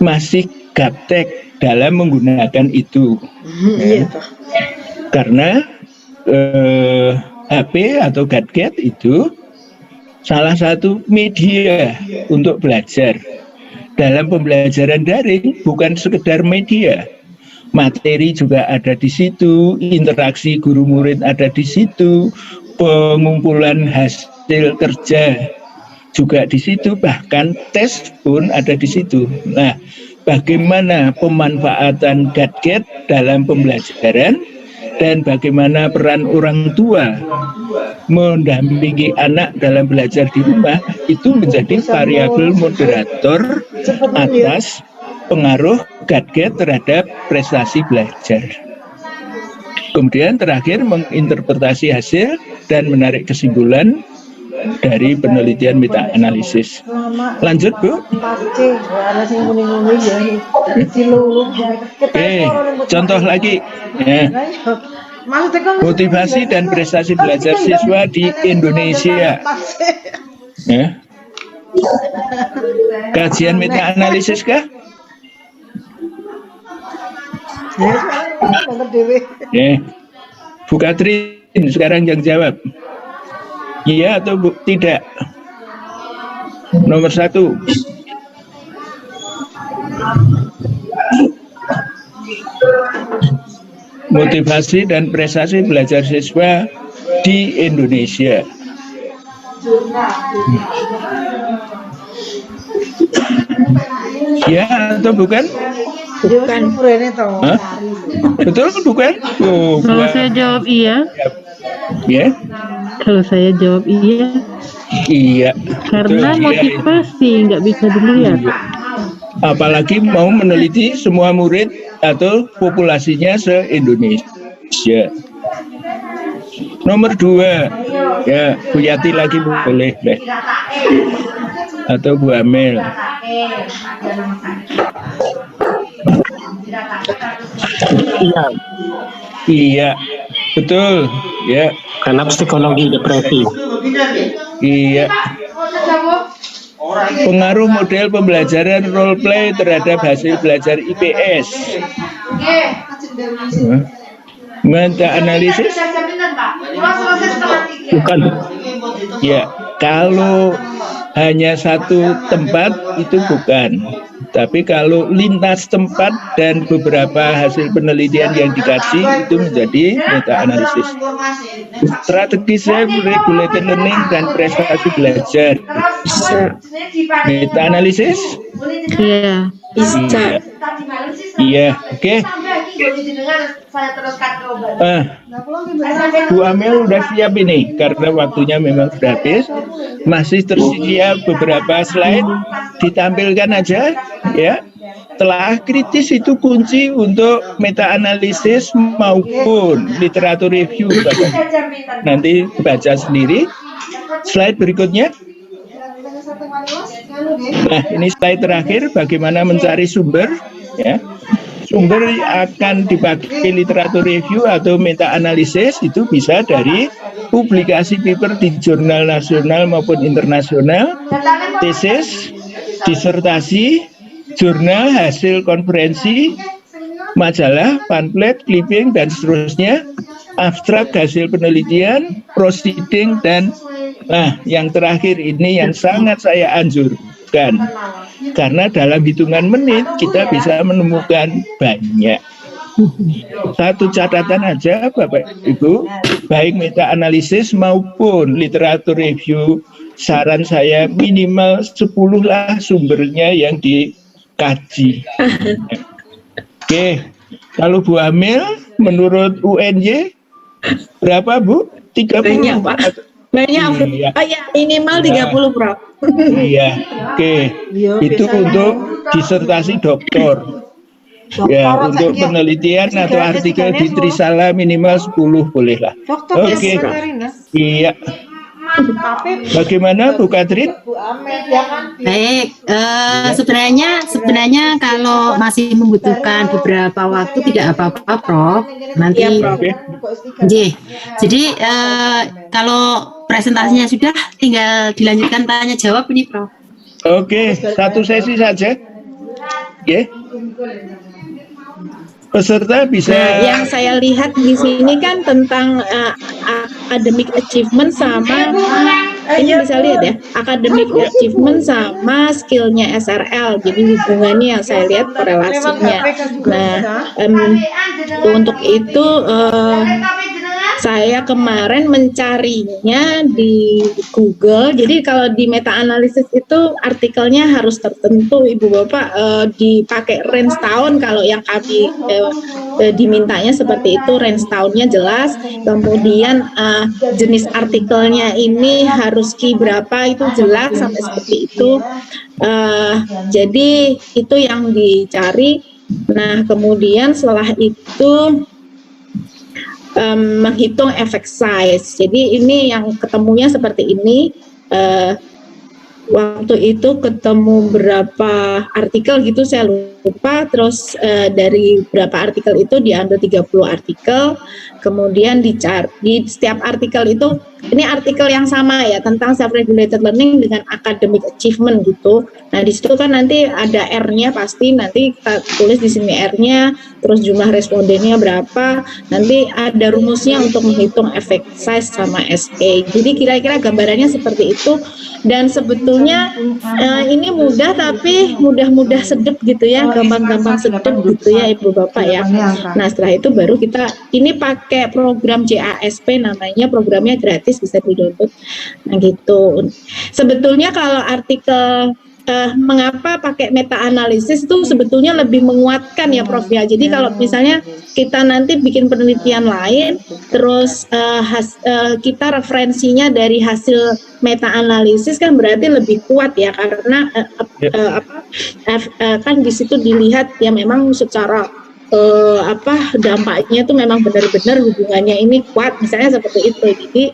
S4: masih gaptek dalam menggunakan itu.
S3: Iya, Pak.
S4: Karena HP atau gadget itu salah satu media untuk belajar. Dalam pembelajaran daring bukan sekedar media, materi juga ada di situ, interaksi guru murid ada di situ, pengumpulan hasil kerja juga di situ, bahkan tes pun ada di situ. Nah, bagaimana pemanfaatan gadget dalam pembelajaran dan bagaimana peran orang tua mendampingi anak dalam belajar di rumah itu menjadi variabel moderator atas pengaruh gadget terhadap prestasi belajar. Kemudian terakhir menginterpretasi hasil dan menarik kesimpulan dari penelitian meta-analisis. Lanjut Bu. Contoh lagi. Ya. Motivasi dan prestasi belajar siswa di Indonesia. Ya. Kajian meta-analisis kah? Ya. Bu Katrin sekarang yang jawab. Iya atau tidak? Nomor 1. Motivasi dan prestasi belajar siswa di Indonesia. Ya atau bukan?
S3: Bukan.
S4: Hah? Betul bukan? Oh,
S1: Kalau saya jawab iya.
S4: Ya.
S1: Kalau saya jawab iya.
S4: Iya.
S1: Karena
S4: betul,
S1: motivasi nggak bisa dilihat.
S4: Iya. Apalagi mau meneliti semua murid atau populasinya se-Indonesia. Nomor 2, ya Bu Yati lagi boleh deh. Atau Bu Amel.
S5: Iya,
S4: Iya, betul. Ya,
S5: karena psikologi depresi.
S4: iya. Pengaruh model pembelajaran role play terhadap hasil belajar IPS. Meta-analisis?
S5: Bukan.
S4: Ya, kalau hanya satu tempat itu bukan. Tapi kalau lintas tempat dan beberapa hasil penelitian yang dikaji itu menjadi meta-analisis. Strategi self-regulated learning dan prestasi belajar. Meta-analisis?
S1: Iya.
S4: Iya. Iya, oke. Bu Amel udah siap ini karena waktunya memang sudah habis. Masih tersedia beberapa slide, ditampilkan aja ya. Telah kritis itu kunci untuk meta-analisis maupun literatur review. Nanti baca sendiri. Slide berikutnya. Nah, ini slide terakhir bagaimana mencari sumber ya. Sumber akan dipakai literatur review atau meta-analisis itu bisa dari publikasi paper di jurnal nasional maupun internasional, tesis, disertasi, jurnal, hasil konferensi, majalah, pamflet, clipping, dan seterusnya, abstrak hasil penelitian, proceeding, dan yang terakhir ini yang sangat saya anjurkan. Karena dalam hitungan menit kita bisa menemukan banyak. Satu catatan aja Bapak Ibu, baik meta-analisis maupun literatur review, saran saya minimal 10 lah sumbernya yang dikaji. Oke, kalau Bu Amel menurut UNY berapa Bu? 30?
S6: Banyak Pak. Banyak.
S4: Iya.
S6: Oh ya, minimal 30 Prof.
S4: Iya, oke. Itu untuk disertasi doktor. Ya, untuk penelitian atau artikel di Trisala minimal 10 boleh lah. Oke. Iya.
S3: Tapi
S4: Bagaimana Bu Katrin?
S3: Bu Amet ya kan.
S2: Baik, sebenarnya kalau masih membutuhkan beberapa waktu tidak apa-apa, Prof. Nanti,
S4: Oke.
S2: J. Jadi kalau presentasinya sudah, tinggal dilanjutkan tanya jawab ini, Prof.
S4: Oke, satu sesi saja. Oke. Peserta bisa
S6: Nah, yang saya lihat di sini kan tentang academic achievement sama ini bisa lihat ya, academic achievement sama skillnya SRL. Jadi hubungannya yang saya lihat korelasinya. Nah, untuk itu saya kemarin mencarinya di Google. Jadi kalau di meta analisis itu artikelnya harus tertentu, Ibu Bapak, dipakai range tahun. Kalau yang kami dimintanya seperti itu, range tahunnya jelas. Kemudian jenis artikelnya ini harus key berapa itu jelas sampai seperti itu. Jadi itu yang dicari. Nah, kemudian setelah itu menghitung effect size. Jadi ini yang ketemunya seperti ini. Waktu itu ketemu berapa artikel gitu saya lupa. Terus dari berapa artikel itu diambil 30 artikel. Kemudian dicari di setiap artikel itu, ini artikel yang sama ya tentang self-regulated learning dengan academic achievement gitu. Nah di situ kan nanti ada R-nya pasti, nanti kita tulis di sini R-nya, terus jumlah respondennya berapa, nanti ada rumusnya untuk menghitung effect size sama SA. Jadi kira-kira gambarannya seperti itu. Dan sebetulnya ini mudah tapi mudah-mudah sedep gitu ya, gampang-gampang sedep gitu ya Ibu Bapak ya. Nah setelah itu baru kita ini pakai program JASP namanya, programnya gratis bisa di-download. Nah gitu. Sebetulnya kalau artikel mengapa pakai meta analisis itu sebetulnya lebih menguatkan ya Prof ya. Jadi kalau misalnya kita nanti bikin penelitian lain, terus kita referensinya dari hasil meta analisis kan berarti lebih kuat ya, karena kan di situ dilihat ya memang secara dampaknya itu memang benar-benar hubungannya ini kuat, misalnya seperti itu. Jadi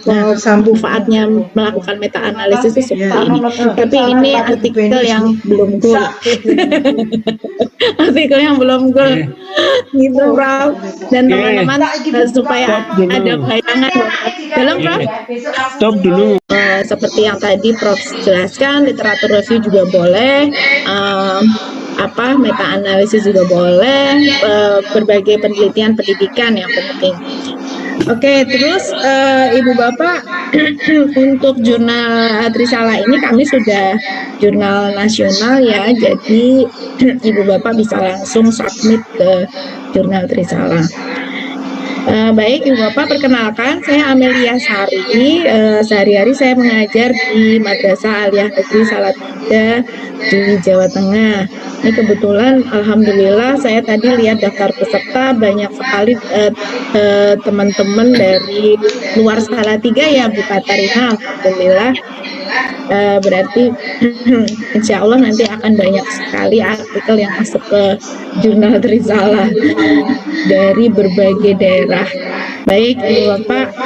S6: manfaatnya melakukan meta analisis itu seperti ini. Tapi ini artikel yang belum goal. Artikel yang belum goal gitu Prof. Dan teman-teman supaya ada bayangan dalam Prof.
S4: stop dulu.
S6: Seperti yang tadi Prof jelaskan, literatur review juga boleh, meta analisis juga boleh, berbagai penelitian pendidikan yang penting. Oke, terus Ibu Bapak untuk jurnal Trisala ini kami sudah jurnal nasional ya, jadi Ibu Bapak bisa langsung submit ke jurnal Trisala. Baik Ibu Bapak, perkenalkan saya Amelia Sari. Sehari-hari saya mengajar di Madrasah Aliyah Negeri Salatiga di Jawa Tengah. Ini kebetulan alhamdulillah saya tadi lihat daftar peserta banyak sekali teman-teman dari luar Salatiga ya Bu Katarina, alhamdulillah. Berarti insya Allah nanti akan banyak sekali artikel yang masuk ke jurnal Trisala dari berbagai daerah. Baik Ibu Bapak,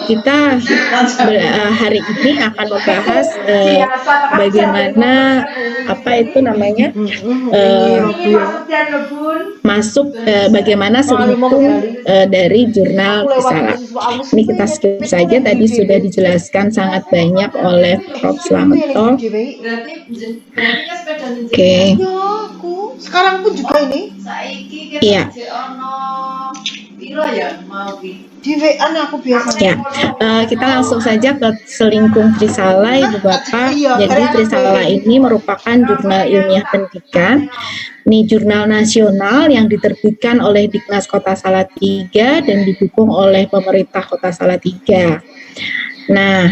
S6: kita hari ini akan membahas bagaimana masuk bagaimana selingkuh dari jurnal Trisala. Ini kita skip saja, tadi sudah dijelaskan sangat banyak oleh Prof. Slameto. Oke.
S3: Sekarang pun juga ini.
S6: Iya.
S3: Di WA aku biasanya.
S6: Ya, kita langsung saja ke selingkuh Trisala Ibu Bapak. Jadi Trisala ini merupakan jurnal ilmiah pendidikan. Ini jurnal nasional yang diterbitkan oleh Diknas Kota Salatiga dan didukung oleh pemerintah Kota Salatiga. Nah,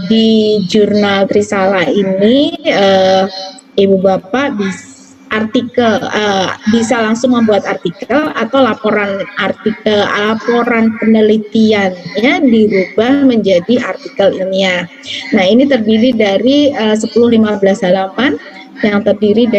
S6: di jurnal Trisala ini Ibu Bapak bisa langsung membuat artikel atau laporan penelitiannya dirubah menjadi artikel ilmiah. Nah, ini terdiri dari 10-15 halaman yang terdiri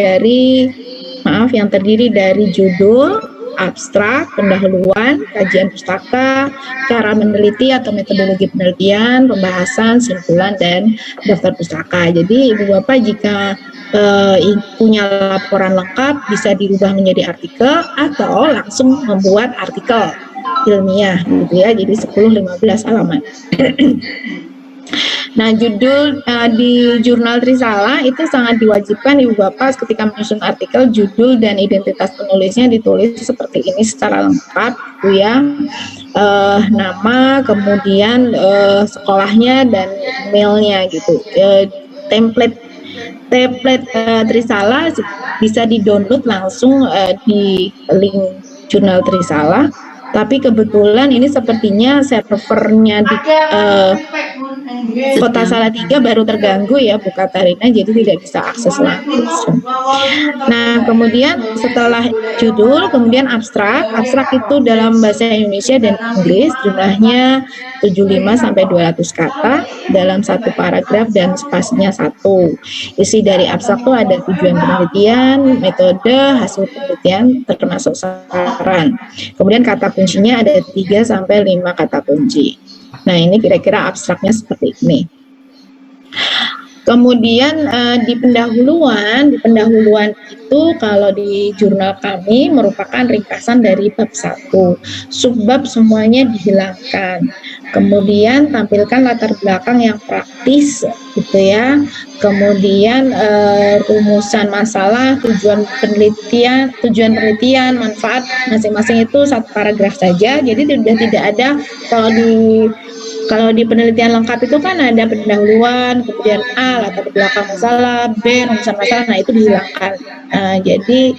S6: dari judul, abstrak, pendahuluan, kajian pustaka, cara meneliti atau metodologi penelitian, pembahasan, simpulan, dan daftar pustaka. Jadi Ibu Bapak jika punya laporan lengkap bisa dirubah menjadi artikel atau langsung membuat artikel ilmiah gitu ya, jadi 10-15 halaman. Nah, judul di jurnal Trisala itu sangat diwajibkan Ibu Bapak ketika menyusun artikel, judul dan identitas penulisnya ditulis seperti ini secara lengkap gitu ya. Nama, kemudian sekolahnya dan emailnya gitu. Template Trisala bisa di-download langsung di link jurnal Trisala. Tapi kebetulan ini sepertinya servernya di Kota Salatiga baru terganggu ya Bu Katarina, jadi tidak bisa akses langsung. Nah, kemudian setelah judul, kemudian abstrak. Abstrak itu dalam bahasa Indonesia dan Inggris jumlahnya 75-200 kata dalam satu paragraf dan spasinya 1. Isi dari abstrak itu ada tujuan penelitian, metode, hasil penelitian, termasuk saran. Kemudian kata kuncinya ada 3-5 kata kunci. Nah, ini kira-kira abstraknya seperti ini. Kemudian di pendahuluan itu kalau di jurnal kami merupakan ringkasan dari bab 1. Subbab semuanya dihilangkan. Kemudian tampilkan latar belakang yang praktis gitu ya. Kemudian rumusan masalah, tujuan penelitian, manfaat masing-masing itu satu paragraf saja. Jadi sudah tidak ada kalau di penelitian lengkap itu kan ada pendahuluan, kemudian A, latar belakang masalah, B, rumusan masalah, nah itu dihilangkan. Jadi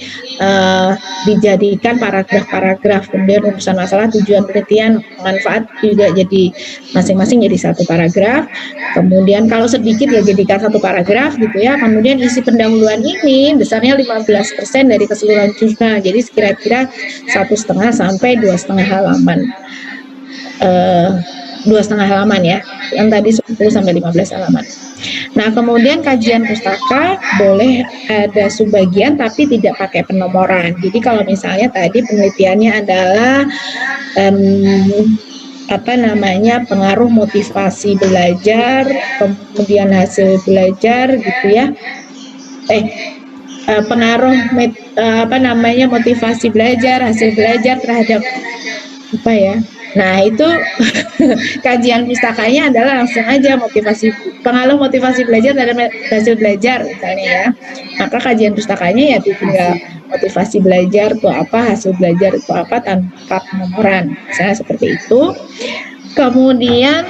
S6: dijadikan paragraf-paragraf, kemudian rumusan masalah, tujuan penelitian, manfaat juga jadi masing-masing jadi satu paragraf. Kemudian kalau sedikit ya jadikan satu paragraf gitu ya. Kemudian isi pendahuluan ini besarnya 15% dari keseluruhan jurnal. Jadi kira-kira 1,5 sampai 2,5 halaman. 2,5 halaman ya, yang tadi 10-15 halaman. Nah, kemudian kajian pustaka boleh ada subbagian tapi tidak pakai penomoran. Jadi kalau misalnya tadi penelitiannya adalah pengaruh motivasi belajar, kemudian hasil belajar gitu ya. Pengaruh motivasi belajar, hasil belajar terhadap apa ya? Nah, itu kajian pustakanya adalah langsung aja pengaruh motivasi belajar terhadap hasil belajar misalnya ya. Maka kajian pustakanya ya tinggal motivasi belajar itu apa, hasil belajar itu apa tanpa penomoran. Misalnya seperti itu. Kemudian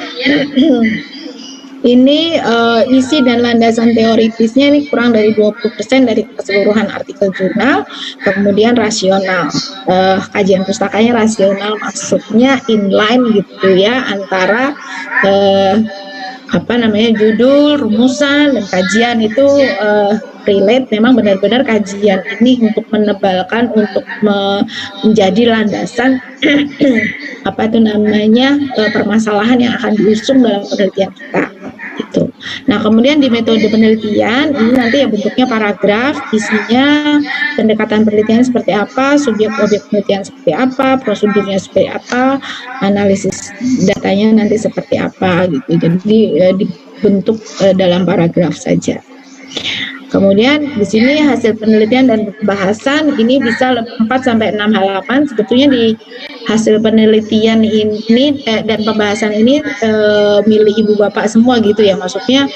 S6: ini isi dan landasan teoritisnya ini kurang dari 20% dari keseluruhan artikel jurnal. Kemudian rasional, kajian pustakanya rasional, maksudnya inline gitu ya antara judul, rumusan, dan kajian itu relate. Memang benar-benar kajian ini untuk menebalkan, untuk menjadi landasan permasalahan yang akan diusung dalam penelitian kita. Gitu. Nah, kemudian di metode penelitian ini nanti ya bentuknya paragraf, isinya pendekatan penelitian seperti apa, subjek objek penelitian seperti apa, prosedurnya seperti apa, analisis datanya nanti seperti apa gitu. Jadi dibentuk dalam paragraf saja. Kemudian di sini hasil penelitian dan pembahasan ini bisa 4-6 halaman. Sebetulnya di hasil penelitian ini dan pembahasan ini milik Ibu Bapak semua gitu ya. Maksudnya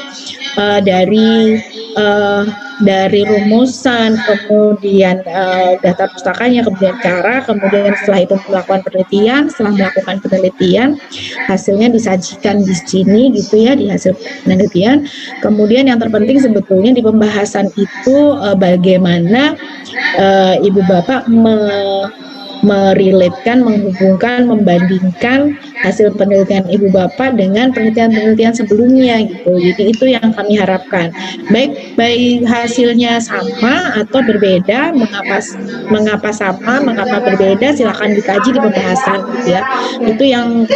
S6: dari rumusan, kemudian data pustakanya, kemudian cara, kemudian setelah itu melakukan penelitian, setelah melakukan penelitian hasilnya disajikan di sini gitu ya, di hasil penelitian. Kemudian yang terpenting sebetulnya di pembahasan itu bagaimana Ibu Bapak merelatekan, menghubungkan, membandingkan hasil penelitian Ibu Bapak dengan penelitian-penelitian sebelumnya gitu. Jadi itu yang kami harapkan. Baik hasilnya sama atau berbeda, mengapa sama, mengapa berbeda, silakan dikaji di pembahasan gitu ya. Itu yang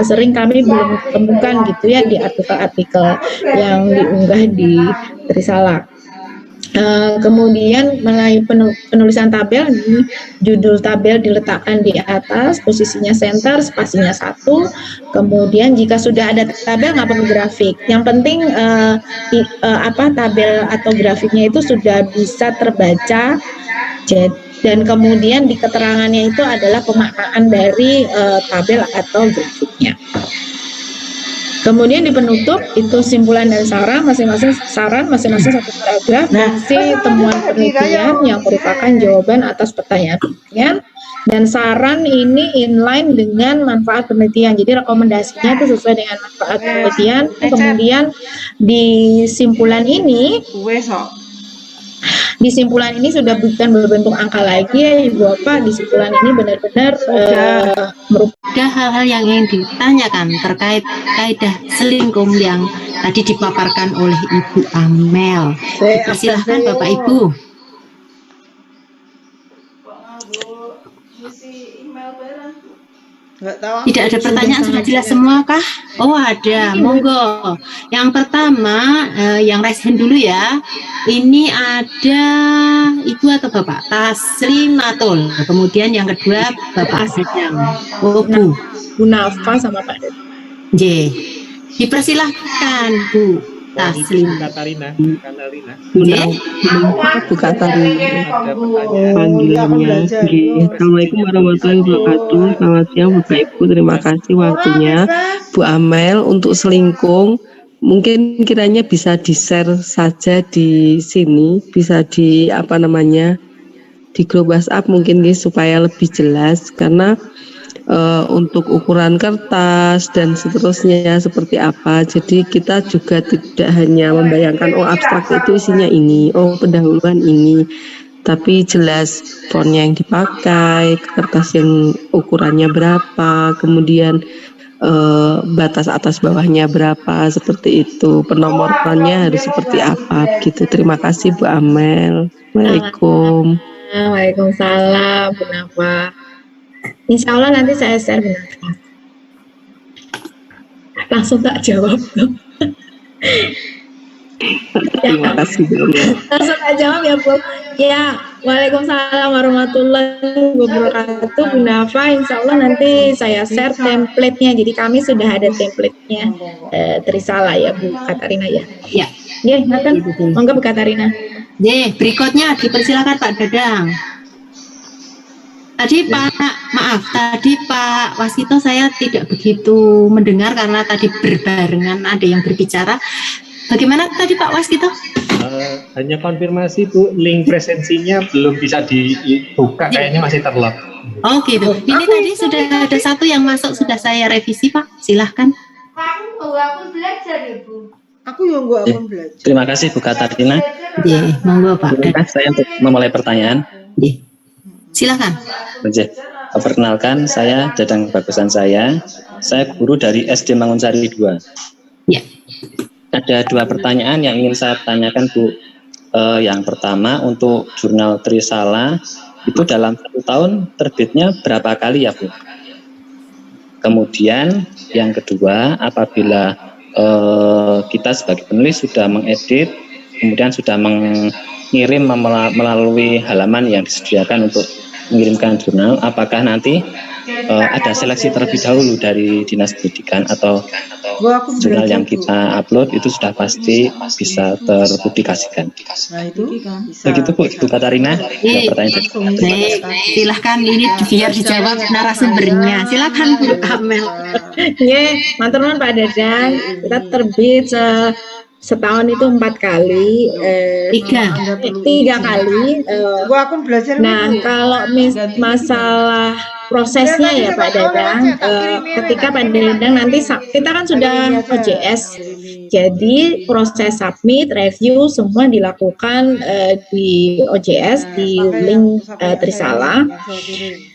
S6: sering kami belum temukan gitu ya di artikel-artikel yang diunggah di Trisala. Kemudian melalui penulisan tabel, judul tabel diletakkan di atas, posisinya center, spasinya 1. Kemudian jika sudah ada tabel nggak perlu grafik. Yang penting tabel atau grafiknya itu sudah bisa terbaca. Dan kemudian di keterangannya itu adalah pemaknaan dari tabel atau grafiknya. Kemudian di penutup itu simpulan dan saran masing-masing satu paragraf berisi temuan penelitian yang merupakan jawaban atas pertanyaan penelitian, dan saran ini inline dengan manfaat penelitian. Jadi rekomendasinya itu sesuai dengan manfaat penelitian. Kemudian di simpulan ini sudah bukan berbentuk angka lagi ya Ibu Bapak. Di simpulan ini benar-benar
S2: Ada hal-hal yang ingin ditanyakan terkait kaidah selingkuh yang tadi dipaparkan oleh Ibu Amel. Silakan Bapak Ibu. Tidak ada pertanyaan, sudah jelas semua kah? Oh ada, monggo. Yang pertama, yang raise hand dulu ya. Ini ada Ibu atau Bapak? Taslimatul. Kemudian yang kedua Bapak Sedang. Oh Bu.
S6: Bu Nafa sama Pak Dede.
S2: J. Dipersilahkan Bu Taslim.
S5: Katarina.
S2: J.
S7: Bu Katarina.
S5: Ada pertanyaan.
S7: Panggilannya. Assalamualaikum warahmatullahi wabarakatuh. Selamat siang Bapak Ibu. Terima kasih waktunya. Bu Amel, untuk selingkuh mungkin kiranya bisa di-share saja di sini, bisa di di grup WhatsApp mungkin supaya lebih jelas, karena untuk ukuran kertas dan seterusnya seperti apa. Jadi kita juga tidak hanya membayangkan abstrak itu isinya ini, pendahuluan ini, tapi jelas fontnya yang dipakai, kertas yang ukurannya berapa, kemudian batas atas bawahnya berapa, seperti itu, penomorannya harus seperti apa gitu. Terima kasih Bu Amel. Waalaikumsalam.
S6: Waalaikumsalam Bu Nafa. Insya Allah nanti saya share Bu Nafa. Langsung tak jawab dong.
S7: Terima kasih Bu Amel.
S6: Langsung tak jawab ya Bu. Ya, waalaikumsalam warahmatullahi wabarakatuh Bu Nafa. Insya Allah nanti saya share template-nya. Jadi kami sudah ada template-nya Trisala ya Bu Katarina ya.
S2: Ya.
S6: Ya, ngaten. Monggo Bu Katarina.
S2: J. Berikutnya dipersilakan Pak Dadang. Tadi Pak Waskito saya tidak begitu mendengar karena tadi berbarengan ada yang berbicara. Bagaimana tadi Pak Waskito?
S5: Hanya konfirmasi Bu, link presensinya belum bisa dibuka, kayaknya masih terlock.
S2: Oh gitu. Ini tadi sudah ada satu yang masuk, sudah saya revisi Pak. Silahkan.
S3: Aku belajar ya Bu. Aku yang gua akan belajar.
S8: Terima kasih Bu Katarina.
S2: Ya, monggo Pak.
S8: Saya untuk memulai pertanyaan.
S2: Ya. Silahkan.
S8: Perkenalkan, saya Dadang Bagusan saya guru dari SD Mangunsari 2.
S2: Ya.
S8: Ada dua pertanyaan yang ingin saya tanyakan Bu. Yang pertama, untuk jurnal Trisala itu dalam 1 tahun terbitnya berapa kali ya Bu? Kemudian yang kedua, apabila kita sebagai penulis sudah mengedit, kemudian sudah mengirim melalui halaman yang disediakan untuk mengirimkan jurnal, apakah nanti ada seleksi terlebih dahulu dari Dinas Pendidikan atau jurnal yang kita upload itu sudah pasti bisa terpublikasikan?
S3: Nah itu bisa.
S8: Begitu Bu Katarina. Pertanyaan.
S2: Baik, silahkan ini biar dijawab narasumbernya. Silahkan Bu Amel.
S6: Ya, matur nuwun Pak Dadang. Kita terbit setahun itu 4 kali, 3 kali.
S3: Gua akan belajar.
S6: Nah, kalau masalah prosesnya ya Pak Dadang, ketika Pak Dadang nanti kita kan sudah OJS, jadi proses submit, review semua dilakukan di OJS di link Trisala.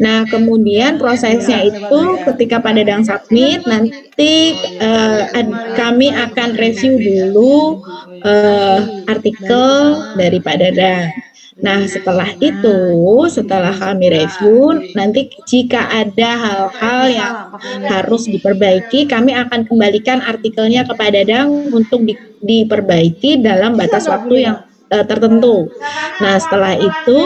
S6: Nah, kemudian prosesnya itu ketika Pak Dadang submit, nanti kami akan review dulu artikel dari Pak Dadang. Nah, setelah kami review, nanti jika ada hal-hal yang harus diperbaiki, kami akan kembalikan artikelnya ke Pak Dadang untuk diperbaiki dalam batas waktu yang tertentu. Nah, setelah itu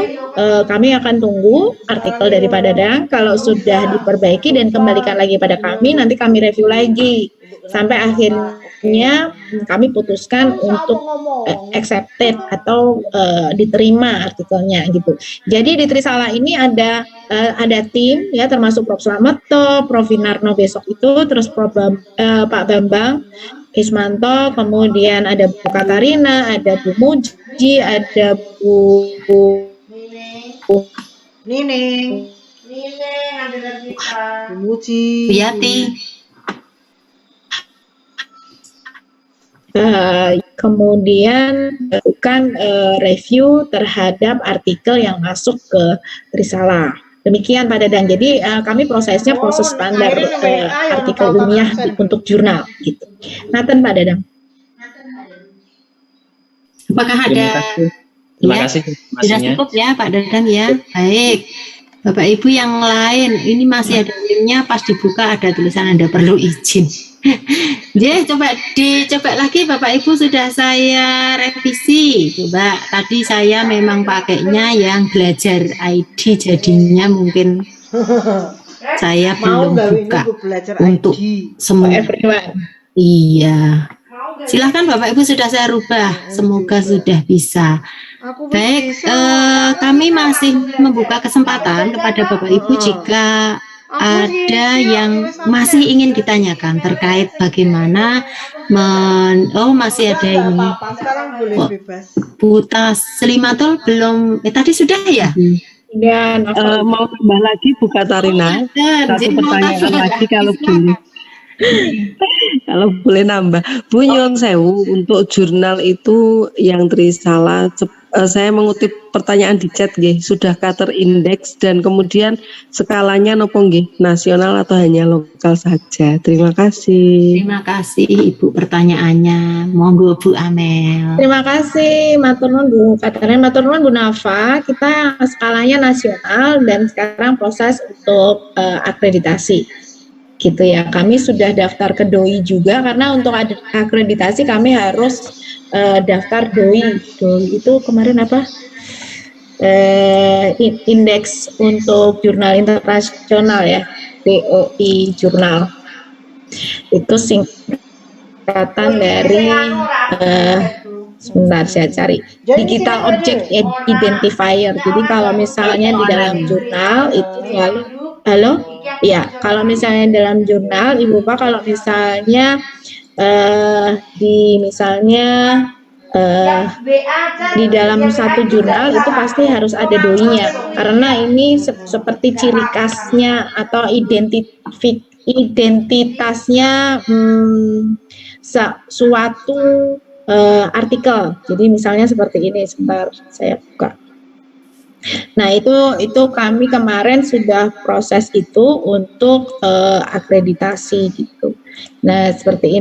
S6: kami akan tunggu artikel dari Pak Dadang. Kalau sudah diperbaiki dan kembalikan lagi pada kami, nanti kami review lagi sampai akhirnya kami putuskan untuk accepted atau diterima artikelnya gitu. Jadi di Trisala ini ada tim ya, termasuk Prof. Slameto, Prof. Winarno besok itu, terus Pak Bambang Ismanto, kemudian ada Bu Katarina, ada Bu Muji, ada Bu
S3: Nining, ada dari kita. Bu Muji.
S2: Bu Yati.
S6: Kemudian melakukan review terhadap artikel yang masuk ke Trisala. Demikian Pak Dadang. Jadi kami prosesnya proses standar artikel ilmiah untuk jurnal gitu. Nathan Pak Dadang.
S2: Apakah ada?
S8: Terima kasih.
S2: Sudah cukup ya Pak Dadang ya. Baik. Bapak Ibu yang lain, ini masih ada linknya, pas dibuka ada tulisan Anda perlu izin. Jadi coba lagi Bapak Ibu, sudah saya revisi. Coba tadi saya memang pakainya yang belajar ID, jadinya mungkin saya belum buka untuk semua. Iya. Silahkan Bapak Ibu, sudah saya rubah. Semoga sudah bisa. Baik, kami masih membuka kesempatan kepada Bapak Ibu jika ada yang masih ingin ditanyakan terkait bagaimana masih ada ini. Bu Taslimatul belum, tadi sudah ya?
S6: Dan
S7: mau tambah lagi Bu Katarina, satu pertanyaan lagi kalau boleh. Kalau boleh nambah, Bu nyuwun sewu, untuk jurnal itu yang Trisala, saya mengutip pertanyaan di chat nggih, sudahkah terindeks dan kemudian skalanya nopo nggih, nasional atau hanya lokal saja? Terima kasih.
S2: Terima kasih Ibu pertanyaannya. Monggo Bu Amel.
S6: Terima kasih matur nuwun Bu Katarina, matur nuwun Bu Nafa. Kita skalanya nasional dan sekarang proses untuk akreditasi. Gitu ya, kami sudah daftar ke DOI juga karena untuk akreditasi kami harus daftar DOI. DOI itu kemarin apa? Indeks untuk jurnal internasional ya, DOI jurnal. Itu singkatan dari sebentar saya cari, Digital Object Identifier. Jadi kalau misalnya di dalam jurnal itu selalu ya, kalau misalnya dalam jurnal Ibu Pak, kalau misalnya di dalam satu jurnal itu pasti harus ada DOI-nya, karena ini seperti ciri khasnya atau identitasnya suatu artikel. Jadi misalnya seperti ini, sebentar saya buka. Nah, itu kami kemarin sudah proses itu untuk akreditasi gitu. Nah, seperti ini.